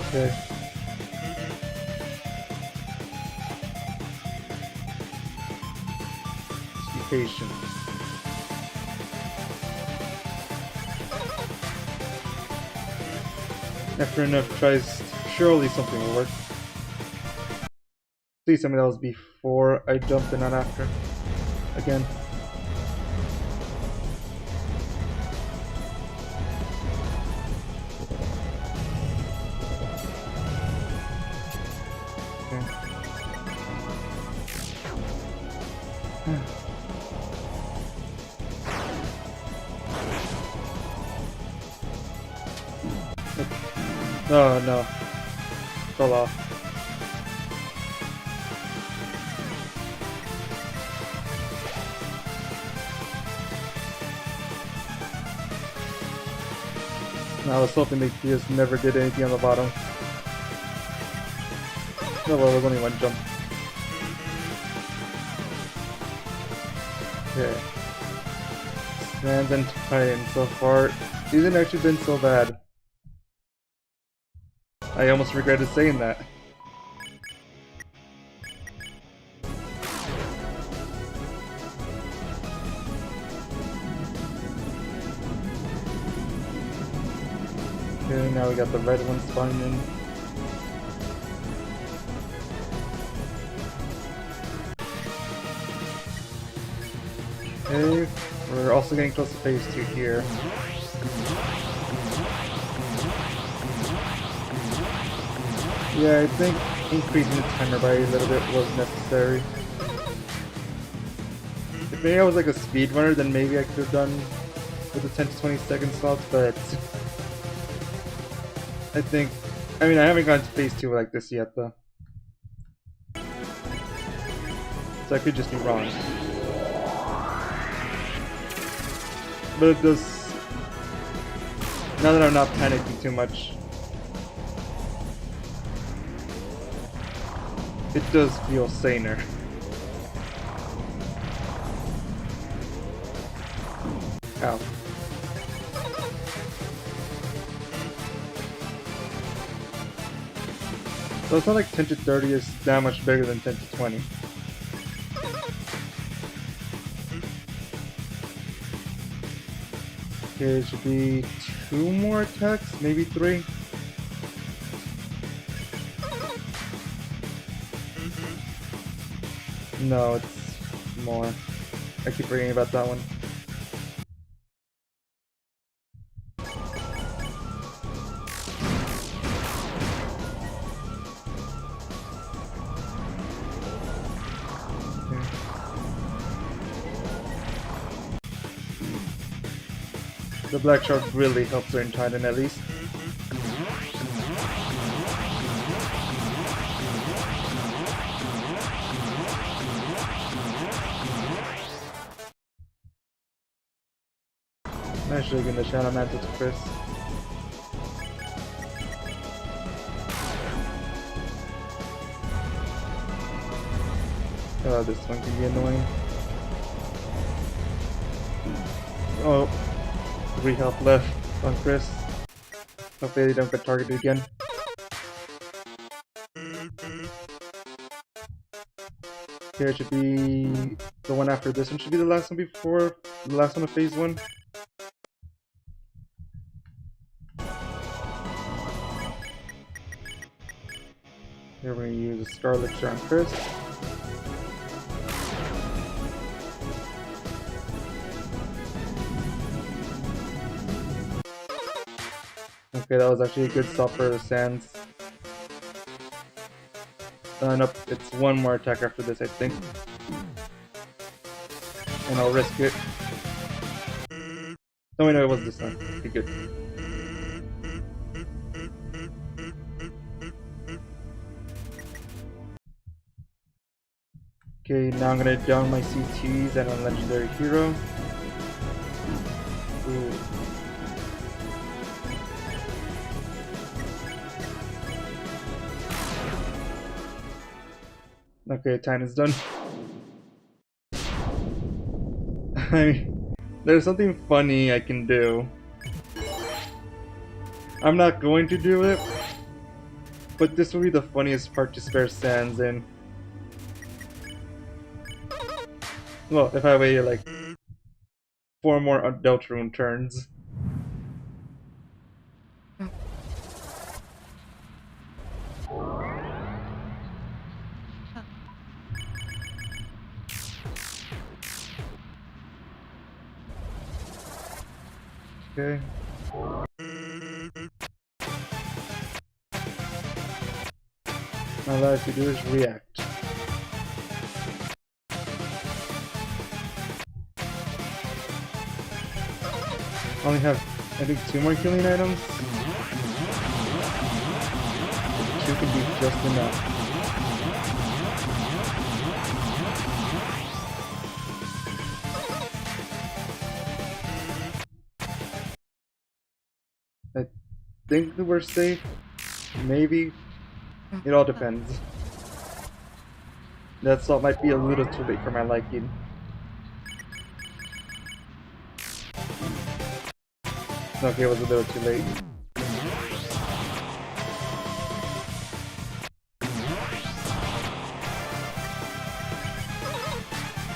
Okay. Just be patient. After enough tries, surely something will work. Please tell me that was before I jumped and not after. Again. Oh no. Fell off. I was hoping they just never did anything on the bottom. No, well, it was only one jump. Okay. Sands and Titan so far isn't actually been so bad. I almost regretted saying that. Okay, now we got the red one spawning in. Okay, we're also getting close to phase 2 here. Yeah, I think increasing the timer by a little bit was necessary. If maybe I was like a speedrunner, then maybe I could have done with the 10 to 20 second slots, but I think, I mean, I haven't gotten to phase 2 like this yet though. So I could just be wrong. But it does, now that I'm not panicking too much, it does feel saner. Ow. So it's not like 10 to 30 is that much bigger than 10 to 20. Okay, it should be 2 more attacks, maybe 3. No, it's more. I keep forgetting about that one. The Black Shark really helps her in Titan at least. Actually, gonna Shadow Mantle to Chris. Oh, this one can be annoying. Oh, 3 health left on Chris. Hopefully they don't get targeted again. Here it should be the one after this one. Should be the last one before the last one of phase 1. Here we're gonna use a Star Elixir on Chris. Okay, that was actually a good stop for Sands. Nope, it's 1 more attack after this, I think. And I'll risk it. No, wait, no, it was this time. Be good. Okay, now I'm gonna down my CTs and a legendary hero. Ooh. Okay, time is done. I mean, there's something funny I can do. I'm not going to do it, but this will be the funniest part to spare Sans in. Well, if I waited like 4 more Deltarune turns. Okay. All I have to do is react. I only have, I think, 2 more healing items. 2 can be just enough. I think that we're safe. Maybe. It all depends. That salt might be a little too late for my liking. Okay, it was a little too late.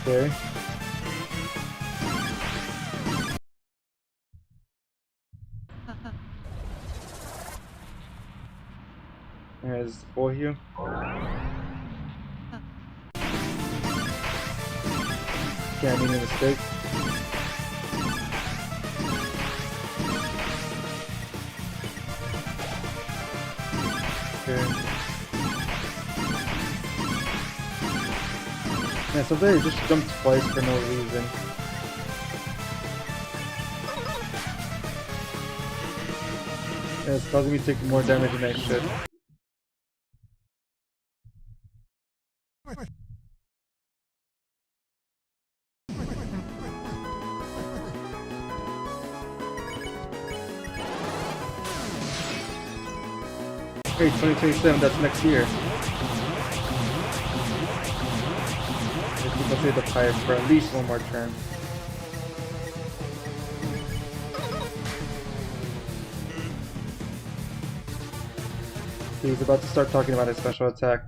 Okay. There's 4 here. Can't make a mistake. Okay. Yeah, so they just jumped twice for no reason. Yeah, it's causing me to take more damage than I should. Hey, 2027, that's next year. If people say the pipe for at least 1 more turn. He's about to start talking about his special attack.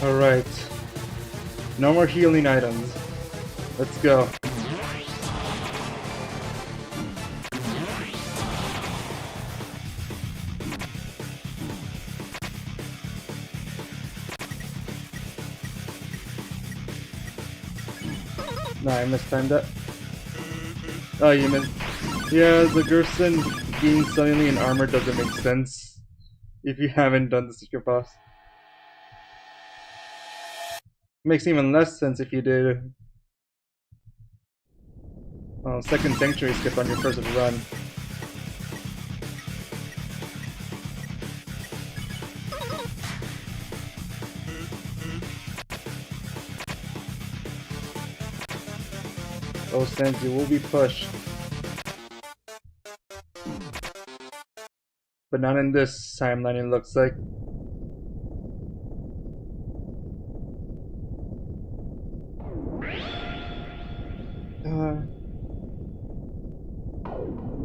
Alright. No more healing items. Let's go. Nah, I mistimed that. Oh, you meant... Yeah, the Gerson being suddenly in armor doesn't make sense if you haven't done the secret boss. Makes even less sense if you did second sanctuary skip on your first run. Oh, Sans, you will be pushed. But not in this timeline, it looks like.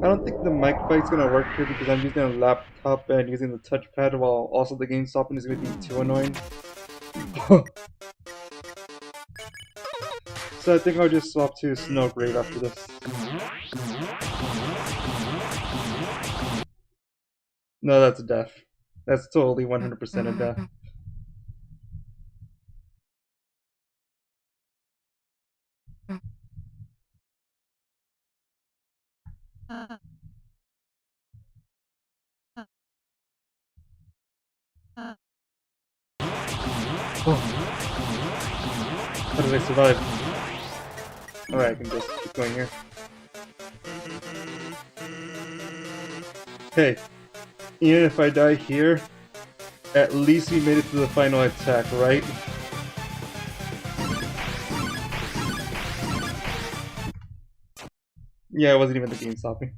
I don't think the mic fight's gonna work here because I'm using a laptop and using the touchpad while also the game stopping is gonna be too annoying. So I think I'll just swap to Snowgrave after this. No, that's a death. That's totally 100% a death. Oh. How did I survive? Alright, I can just keep going here. Hey, even if I die here, at least we made it to the final attack, right? Yeah, it wasn't even the game stopping.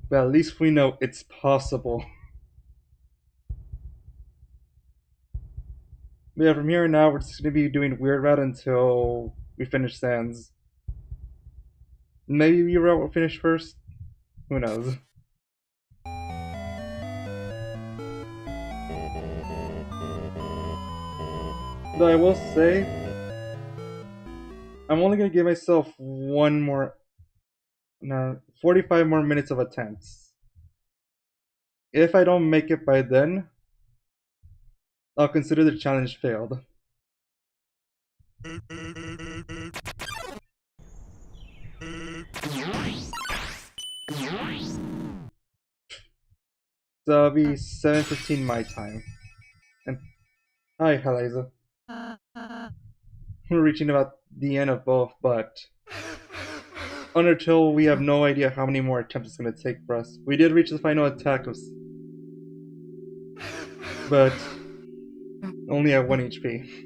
But at least we know it's possible. But yeah, from here on out, we're just gonna be doing Weird Route until we finish Sands. Maybe Weird Route will finish first? Who knows? Though I will say, I'm only gonna give myself 45 more minutes of attempts. If I don't make it by then, I'll consider the challenge failed. So it'll be 7:15 my time. And hi, Eliza. We're reaching about the end of both, but Undertale, we have no idea how many more attempts it's going to take for us. We did reach the final attack, but only at 1 HP.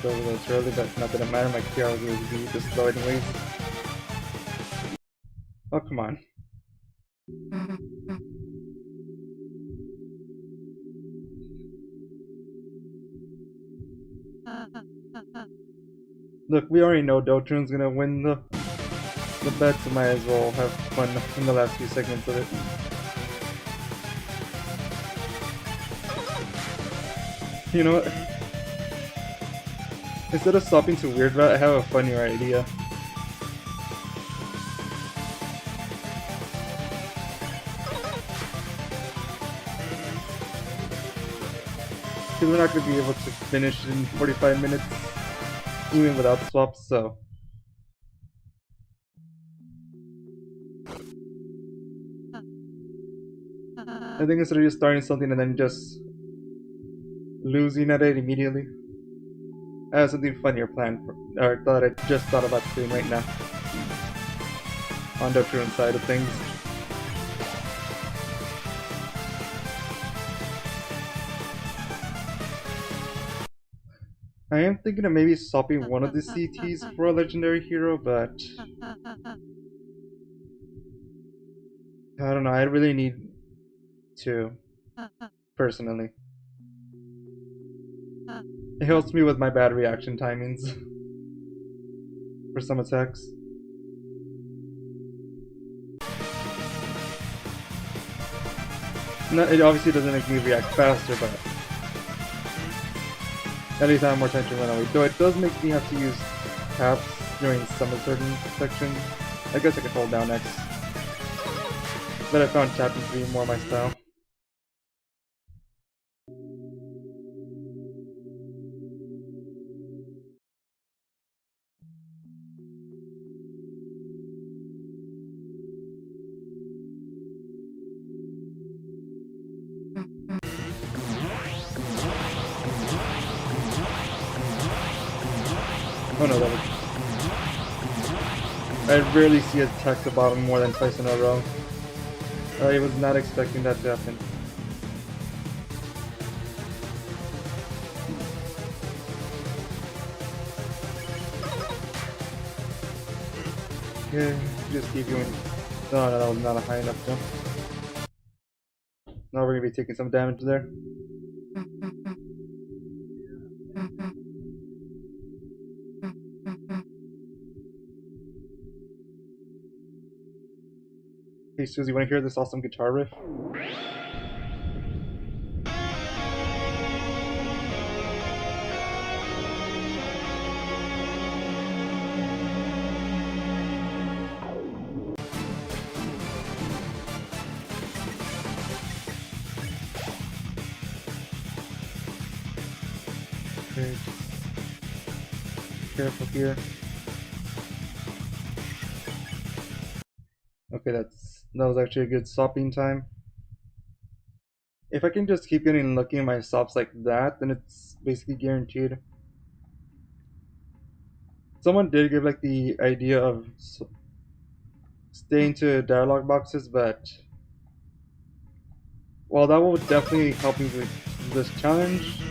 So it's really, but not that it matter, my PR will be just slow anyways. Oh, come on. Look, we already know Deltarune's gonna win the bet, so might as well have fun in the last few segments of it. You know what? Instead of stopping to Weird Route, I have a funnier idea. Because we're not going to be able to finish in 45 minutes, even without swaps, so... I think instead of just starting something and then just losing at it immediately, I have something funnier planned for, or that I just thought about doing right now. On the Deltarune side of things. I am thinking of maybe swapping one of the CTs for a legendary hero, but I don't know, I really need to, personally. It helps me with my bad reaction timings for some attacks. No, it obviously doesn't make me react faster, but at least I have more time to run away. Though it does make me have to use taps during some of certain sections. I guess I could hold down X. But I found tapping to be more my style. Oh no, that was... I rarely see it attack the bottom more than twice in a row. I was not expecting that to happen. Yeah, just keep going. No, that was not a high enough jump. Now we're gonna be taking some damage there. Hey Susie, wanna hear this awesome guitar riff? Okay, careful here. Okay, that was actually a good stopping time. If I can just keep getting lucky in my stops like that, then it's basically guaranteed. Someone did give like the idea of staying to dialogue boxes, but while that will definitely help me with this challenge,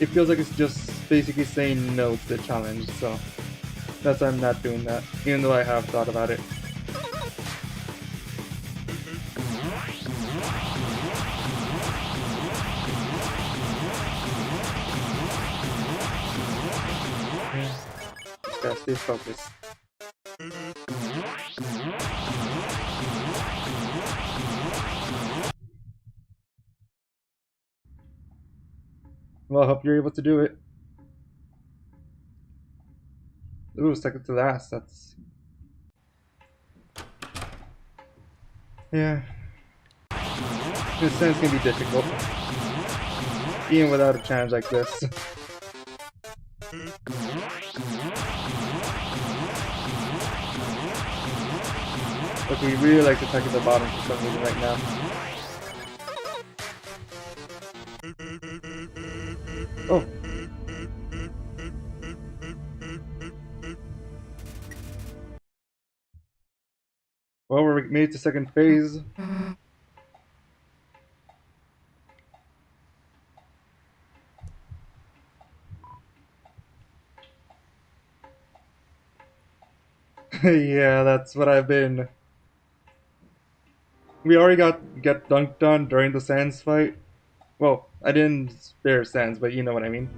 it feels like it's just basically saying no to the challenge, so that's why I'm not doing that, even though I have thought about it. Just gotta stay focused. Well, I hope you're able to do it. Ooh, second to last, that's... Yeah. This sense can be difficult, even without a challenge like this. But we really like to attack at the bottom for some reason right now. Oh! Well, we're made it to second phase. Yeah, that's what I've been. We already get dunked on during the Sands fight. Well, I didn't spare Sands, but you know what I mean.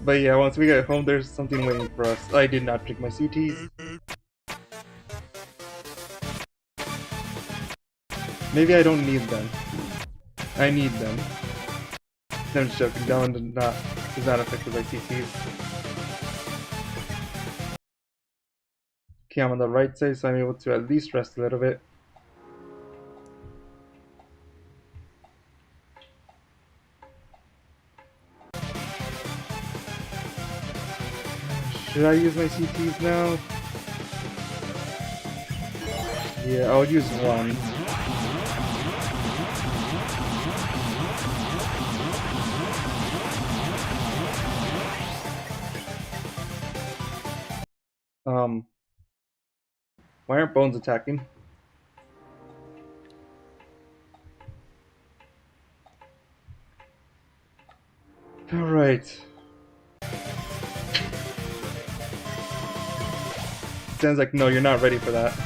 But yeah, once we get home, there's something waiting for us. I did not pick my CTs. Maybe I don't need them. I need them. No, I'm just joking. That one is not affected by CTs. Okay, I'm on the right side, so I'm able to at least rest a little bit. Should I use my CTs now? Yeah, I'll use one. Why aren't Bones attacking? Alright. Sounds like, no, you're not ready for that.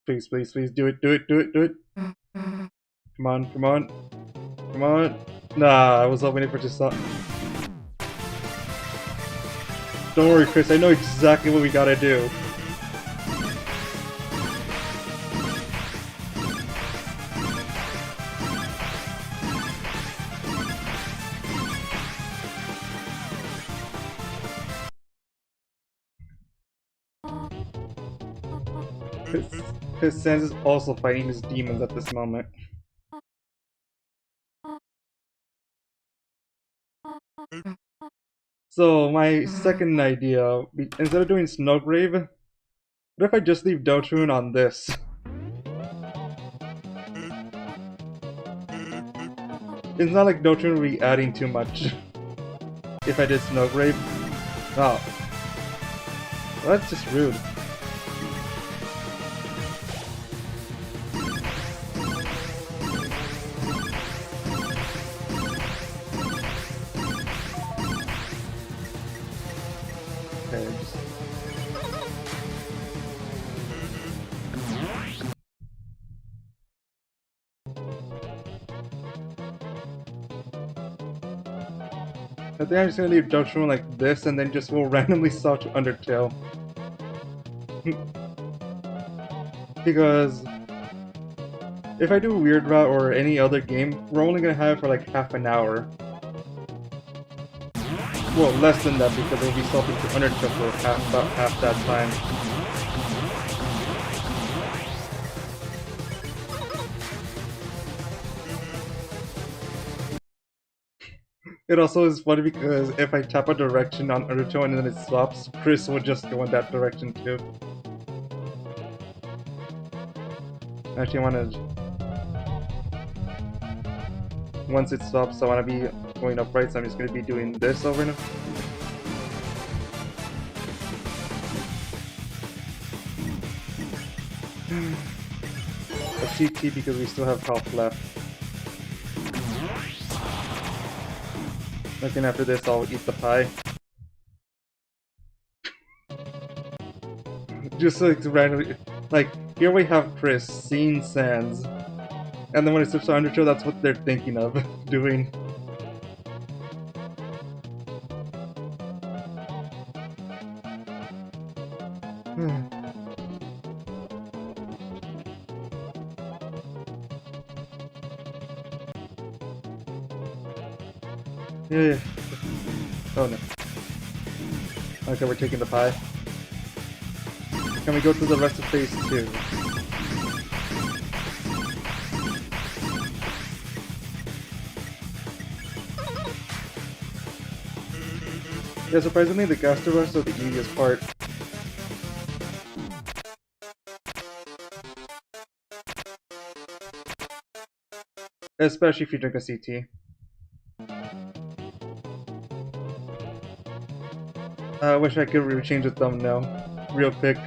Please, please, please, do it, do it, do it, do it. Come on, come on. Come on. Nah, I was hoping for just stop. Don't worry, Chris, I know exactly what we gotta do. His sense is also fighting his demons at this moment. So my second idea, instead of doing Snowgrave, what if I just leave Deltarune on this? It's not like Deltarune will be adding too much if I did Snowgrave. Oh. Well, that's just rude. I think I'm just gonna leave Deltarune like this and then just will randomly swap to Undertale. Because if I do Weird Route or any other game, we're only gonna have it for like half an hour. Well, less than that because it'll be swapping to Undertale for about half that time. It also is funny because if I tap a direction on Undertale and then it swaps, Chris will just go in that direction too. Actually, I want to... Once it swaps, I want to be going upright, so I'm just going to be doing this over and over. A CT because we still have health left. Looking after this, I'll eat the pie. Just like randomly, like here we have Chris seeing Sans, and then when it switches to Undertale, that's what they're thinking of doing. Yeah. Oh no. Okay, we're taking the pie. Can we go to the rest of phase 2? Yeah, surprisingly, the Gaster Rush is the easiest part. Especially if you drink a CT. I wish I could change the thumbnail real quick.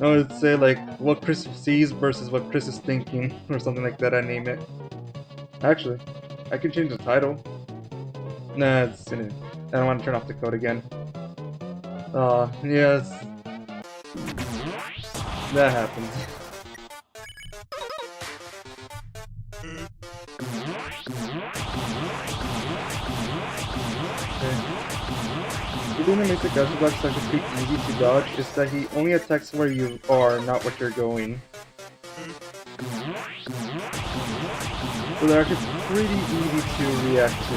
I would say like what Chris sees versus what Chris is thinking, or something like that. I name it. Actually, I can change the title. Nah, it's in it. I don't want to turn off the code again. Yes. That happens. The thing that makes the Gosub block such pretty easy to dodge is that he only attacks where you are, not what you're going. So they're actually pretty easy to react to.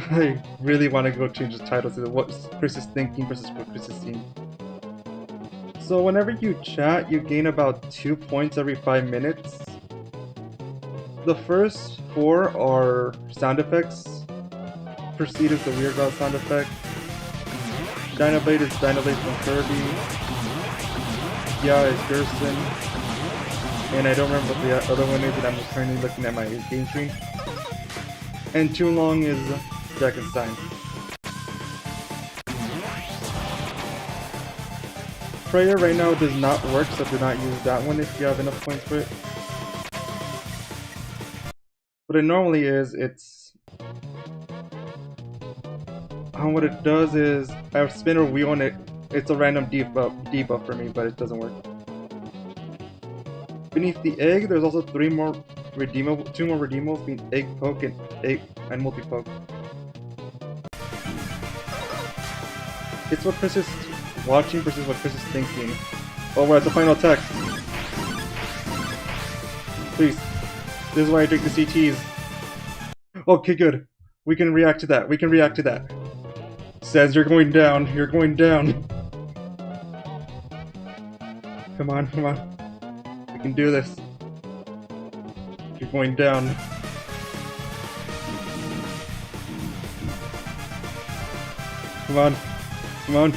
I really want to go change the title to what Chris is thinking versus what Chris is seeing. So whenever you chat, you gain about 2 points every 5 minutes. The first 4 are sound effects. Proceed is the Weird God sound effect. Dynablade is Dynablade from Kirby. Yeah is Gerson. And I don't remember what the other one is, but I'm just currently looking at my game screen. And Too Long is Jackenstein. Prayer right now does not work, so do not use that one if you have enough points for it. What it normally is, it's... what it does is, I have spin or wheel on it, it's a random debuff for me, but it doesn't work. Beneath the egg, there's also 2 more redeemables, being egg poke and multi-poke. It's what Chris is watching versus what Chris is thinking. Oh, we're at the final attack. Please. This is why I drink the CTs. Okay, good. We can react to that. We can react to that. Says you're going down. You're going down. Come on, come on. We can do this. You're going down. Come on. Come on.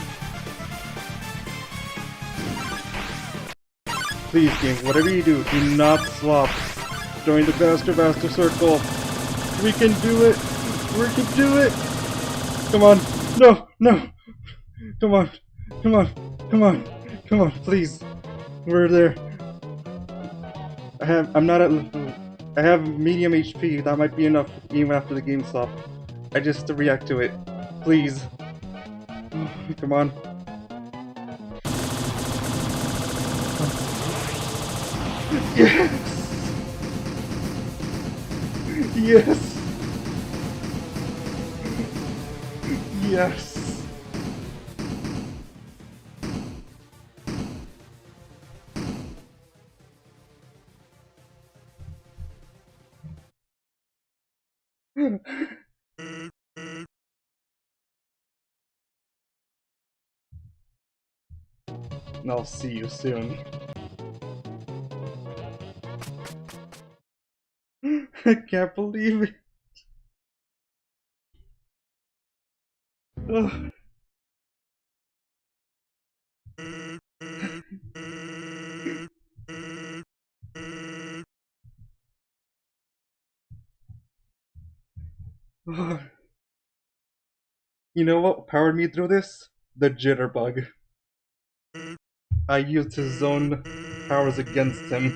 Please, game, whatever you do not swap. Join the Bastard Circle. We can do it. We can do it. Come on. No, no. Come on. Come on. Come on. Come on, please. We're there. I have medium HP. That might be enough even after the game stop. I just have to react to it. Please. Come on. Yes! Yes! Yes! I'll see you soon. I can't believe it. Ugh. Ugh. You know what powered me through this? The jitterbug. I used his own powers against him.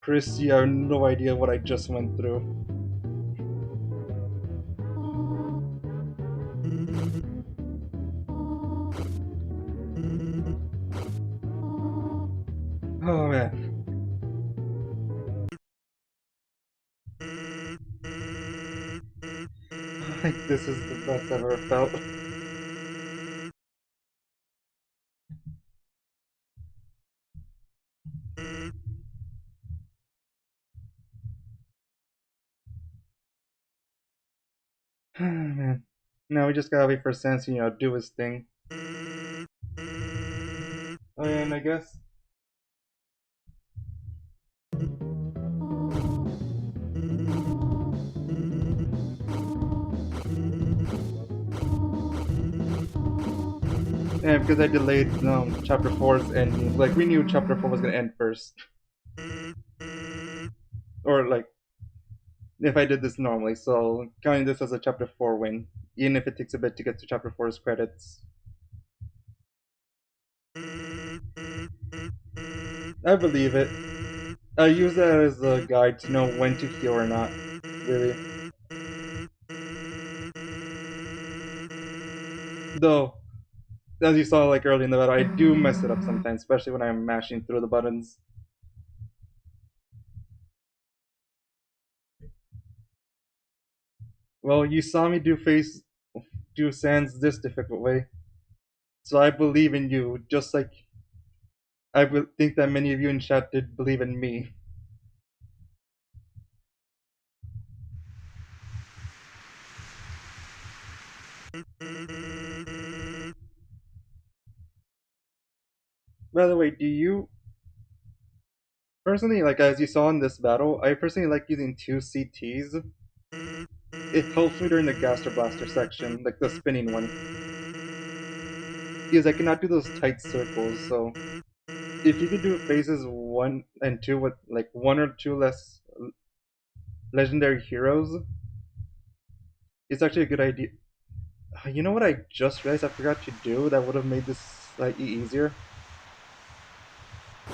Chris, you have no idea what I just went through. Oh man. Like, this is the best I've ever felt. Man. Now we just gotta wait for Sans, do his thing. Oh yeah, and I guess. Yeah, because I delayed chapter 4's ending. Like, we knew chapter 4 was gonna end first. Or, like, if I did this normally, so counting this as a chapter 4 win, even if it takes a bit to get to chapter 4's credits. I believe it. I use that as a guide to know when to heal or not, really. Though, as you saw like early in the battle, I do mess it up sometimes, especially when I'm mashing through the buttons. Well, you saw me do Sans this difficult way, so I believe in you, just like I think that many of you in chat did believe in me. By the way, do you personally, like as you saw in this battle, I personally like using two CTs. It helps me during the Gaster Blaster section, like the spinning one, because I cannot do those tight circles. So if you could do phases 1 and 2 with like one or two less legendary heroes, it's actually a good idea. You know what I just realized I forgot to do that would have made this slightly easier?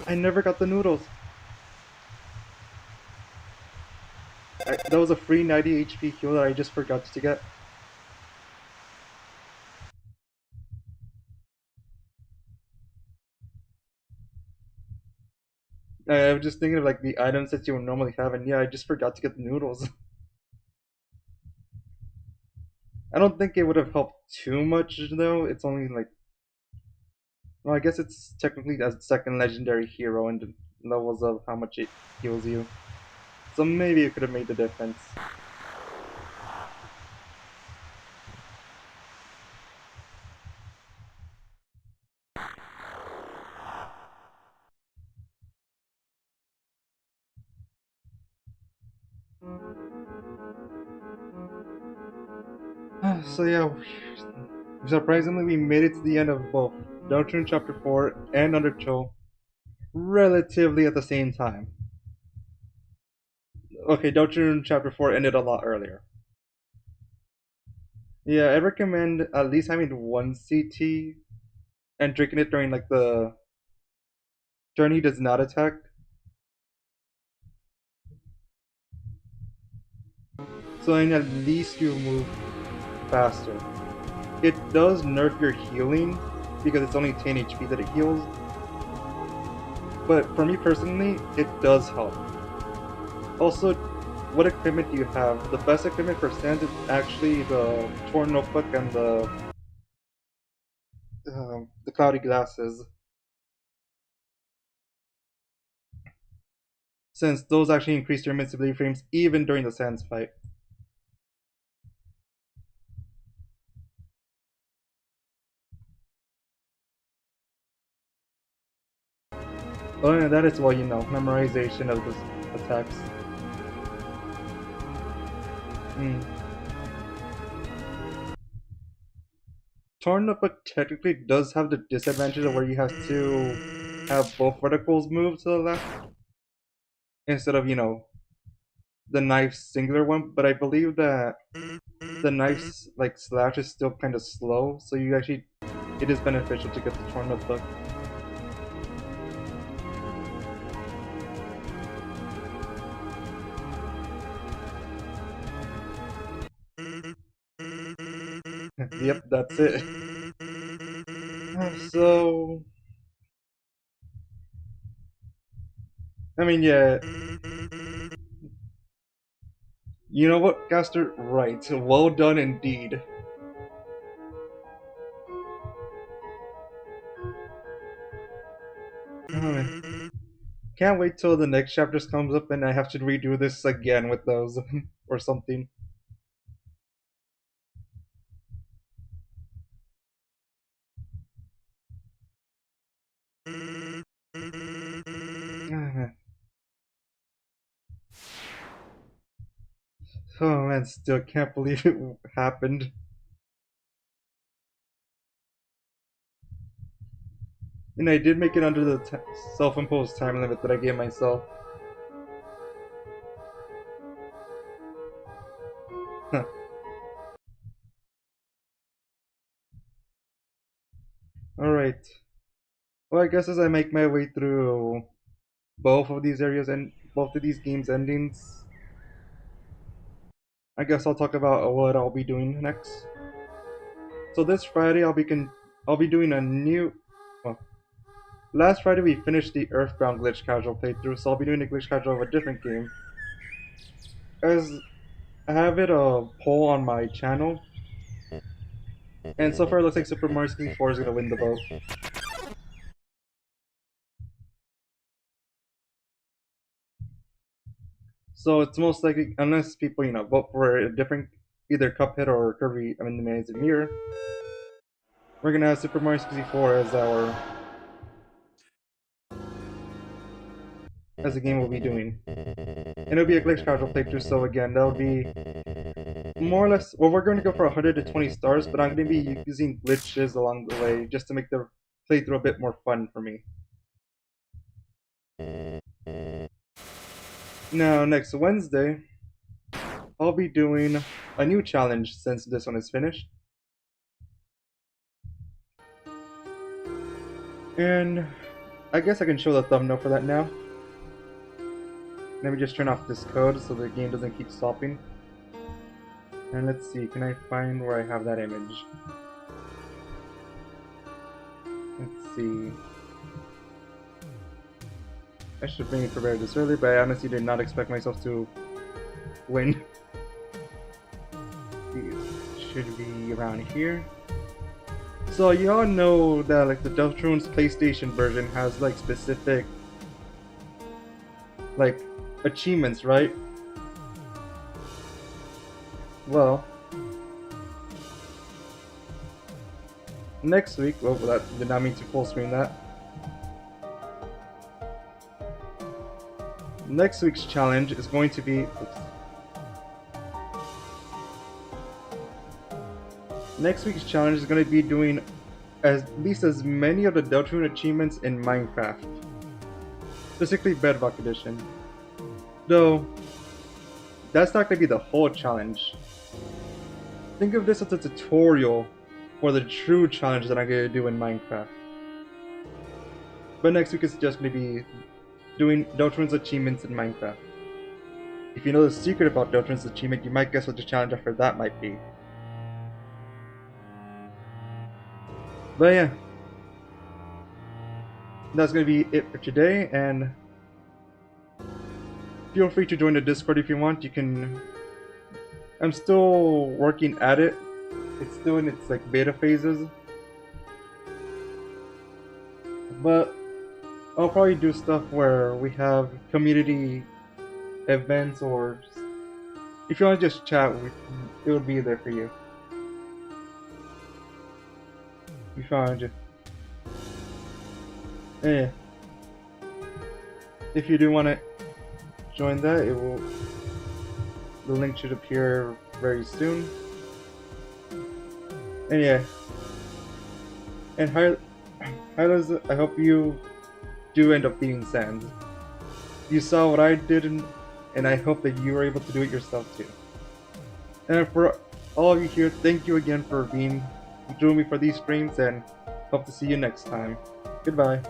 I never got the noodles. That was a free 90 HP heal that I just forgot to get. I was just thinking of like the items that you would normally have, and yeah, I just forgot to get the noodles. I don't think it would have helped too much though. It's only like, well, I guess it's technically a second legendary hero and levels of how much it heals you. So maybe it could have made the difference. So yeah, surprisingly we made it to the end of both Deltarune Chapter 4 and Undertale relatively at the same time. Okay, Deltarune Chapter 4 ended a lot earlier. Yeah, I recommend at least having one CT and drinking it during like the journey does not attack. So then at least you move faster. It does nerf your healing because it's only 10 HP that it heals. But for me personally, it does help. Also, what equipment do you have? The best equipment for Sans is actually the torn notebook and the cloudy glasses. since those actually increase your invincibility frames even during the Sans fight. Oh, and that is, well, you know, memorization of the attacks. Tornbook technically does have the disadvantage of where you have to have both verticals move to the left instead of, you know, the knife's singular one, but I believe that the knife's like slash is still kind of slow, so you actually, it is beneficial to get the Tornbook. Yep, that's it. So, I mean, yeah. You know what, Gaster? Right. Well done indeed. Oh, man. Can't wait till the next chapters comes up and I have to redo this again with those or something. Oh man, still can't believe it happened. And I did make it under the self-imposed time limit that I gave myself. Huh. Alright. Well, I guess as I make my way through both of these areas and both of these games endings, I guess I'll talk about what I'll be doing next. So this Friday I'll be doing a new, well, last Friday we finished the Earthbound glitch casual playthrough, so I'll be doing a glitch casual of a different game. As I have it a poll on my channel, and so far it looks like Super Mario 64 is gonna win the vote. So it's most likely, unless people, you know, vote for a different, either Cuphead or Kirby, I mean the Amazing Mirror, we're gonna have Super Mario 64 as a game we'll be doing. And it'll be a glitch casual playthrough, so again, that'll be more or less, well, we're going to go for 120 stars, but I'm going to be using glitches along the way just to make the playthrough a bit more fun for me. Now, next Wednesday, I'll be doing a new challenge since this one is finished. And I guess I can show the thumbnail for that now. Let me just turn off this code so the game doesn't keep stopping. And let's see, can I find where I have that image? Let's see. I should have maybe prepared this earlier, but I honestly did not expect myself to win. It should be around here. So you all know that like the Deltarune's PlayStation version has like specific like achievements, right? Well, next week, well, that did not mean to full screen that. Next week's challenge is going to be, next week's challenge is going to be doing at least as many of the Deltarune achievements in Minecraft, specifically Bedrock Edition. Though, that's not going to be the whole challenge. Think of this as a tutorial for the true challenge that I'm going to do in Minecraft. But next week is just going to be doing Deltarune's achievements in Minecraft. If you know the secret about Deltarune's achievement, you might guess what the challenge after that might be. But yeah, that's going to be it for today, and feel free to join the Discord if you want. You can. I'm still working at it. It's still in its like beta phases. But I'll probably do stuff where we have community events, or if you want to just chat, it will be there for you. If you want to just, yeah. If you do want to join that, the link should appear very soon. And yeah, and I hope you do end up beating Sans. You saw what I did, and I hope that you were able to do it yourself too. And for all of you here, thank you again for joining me for these streams, and hope to see you next time. Goodbye.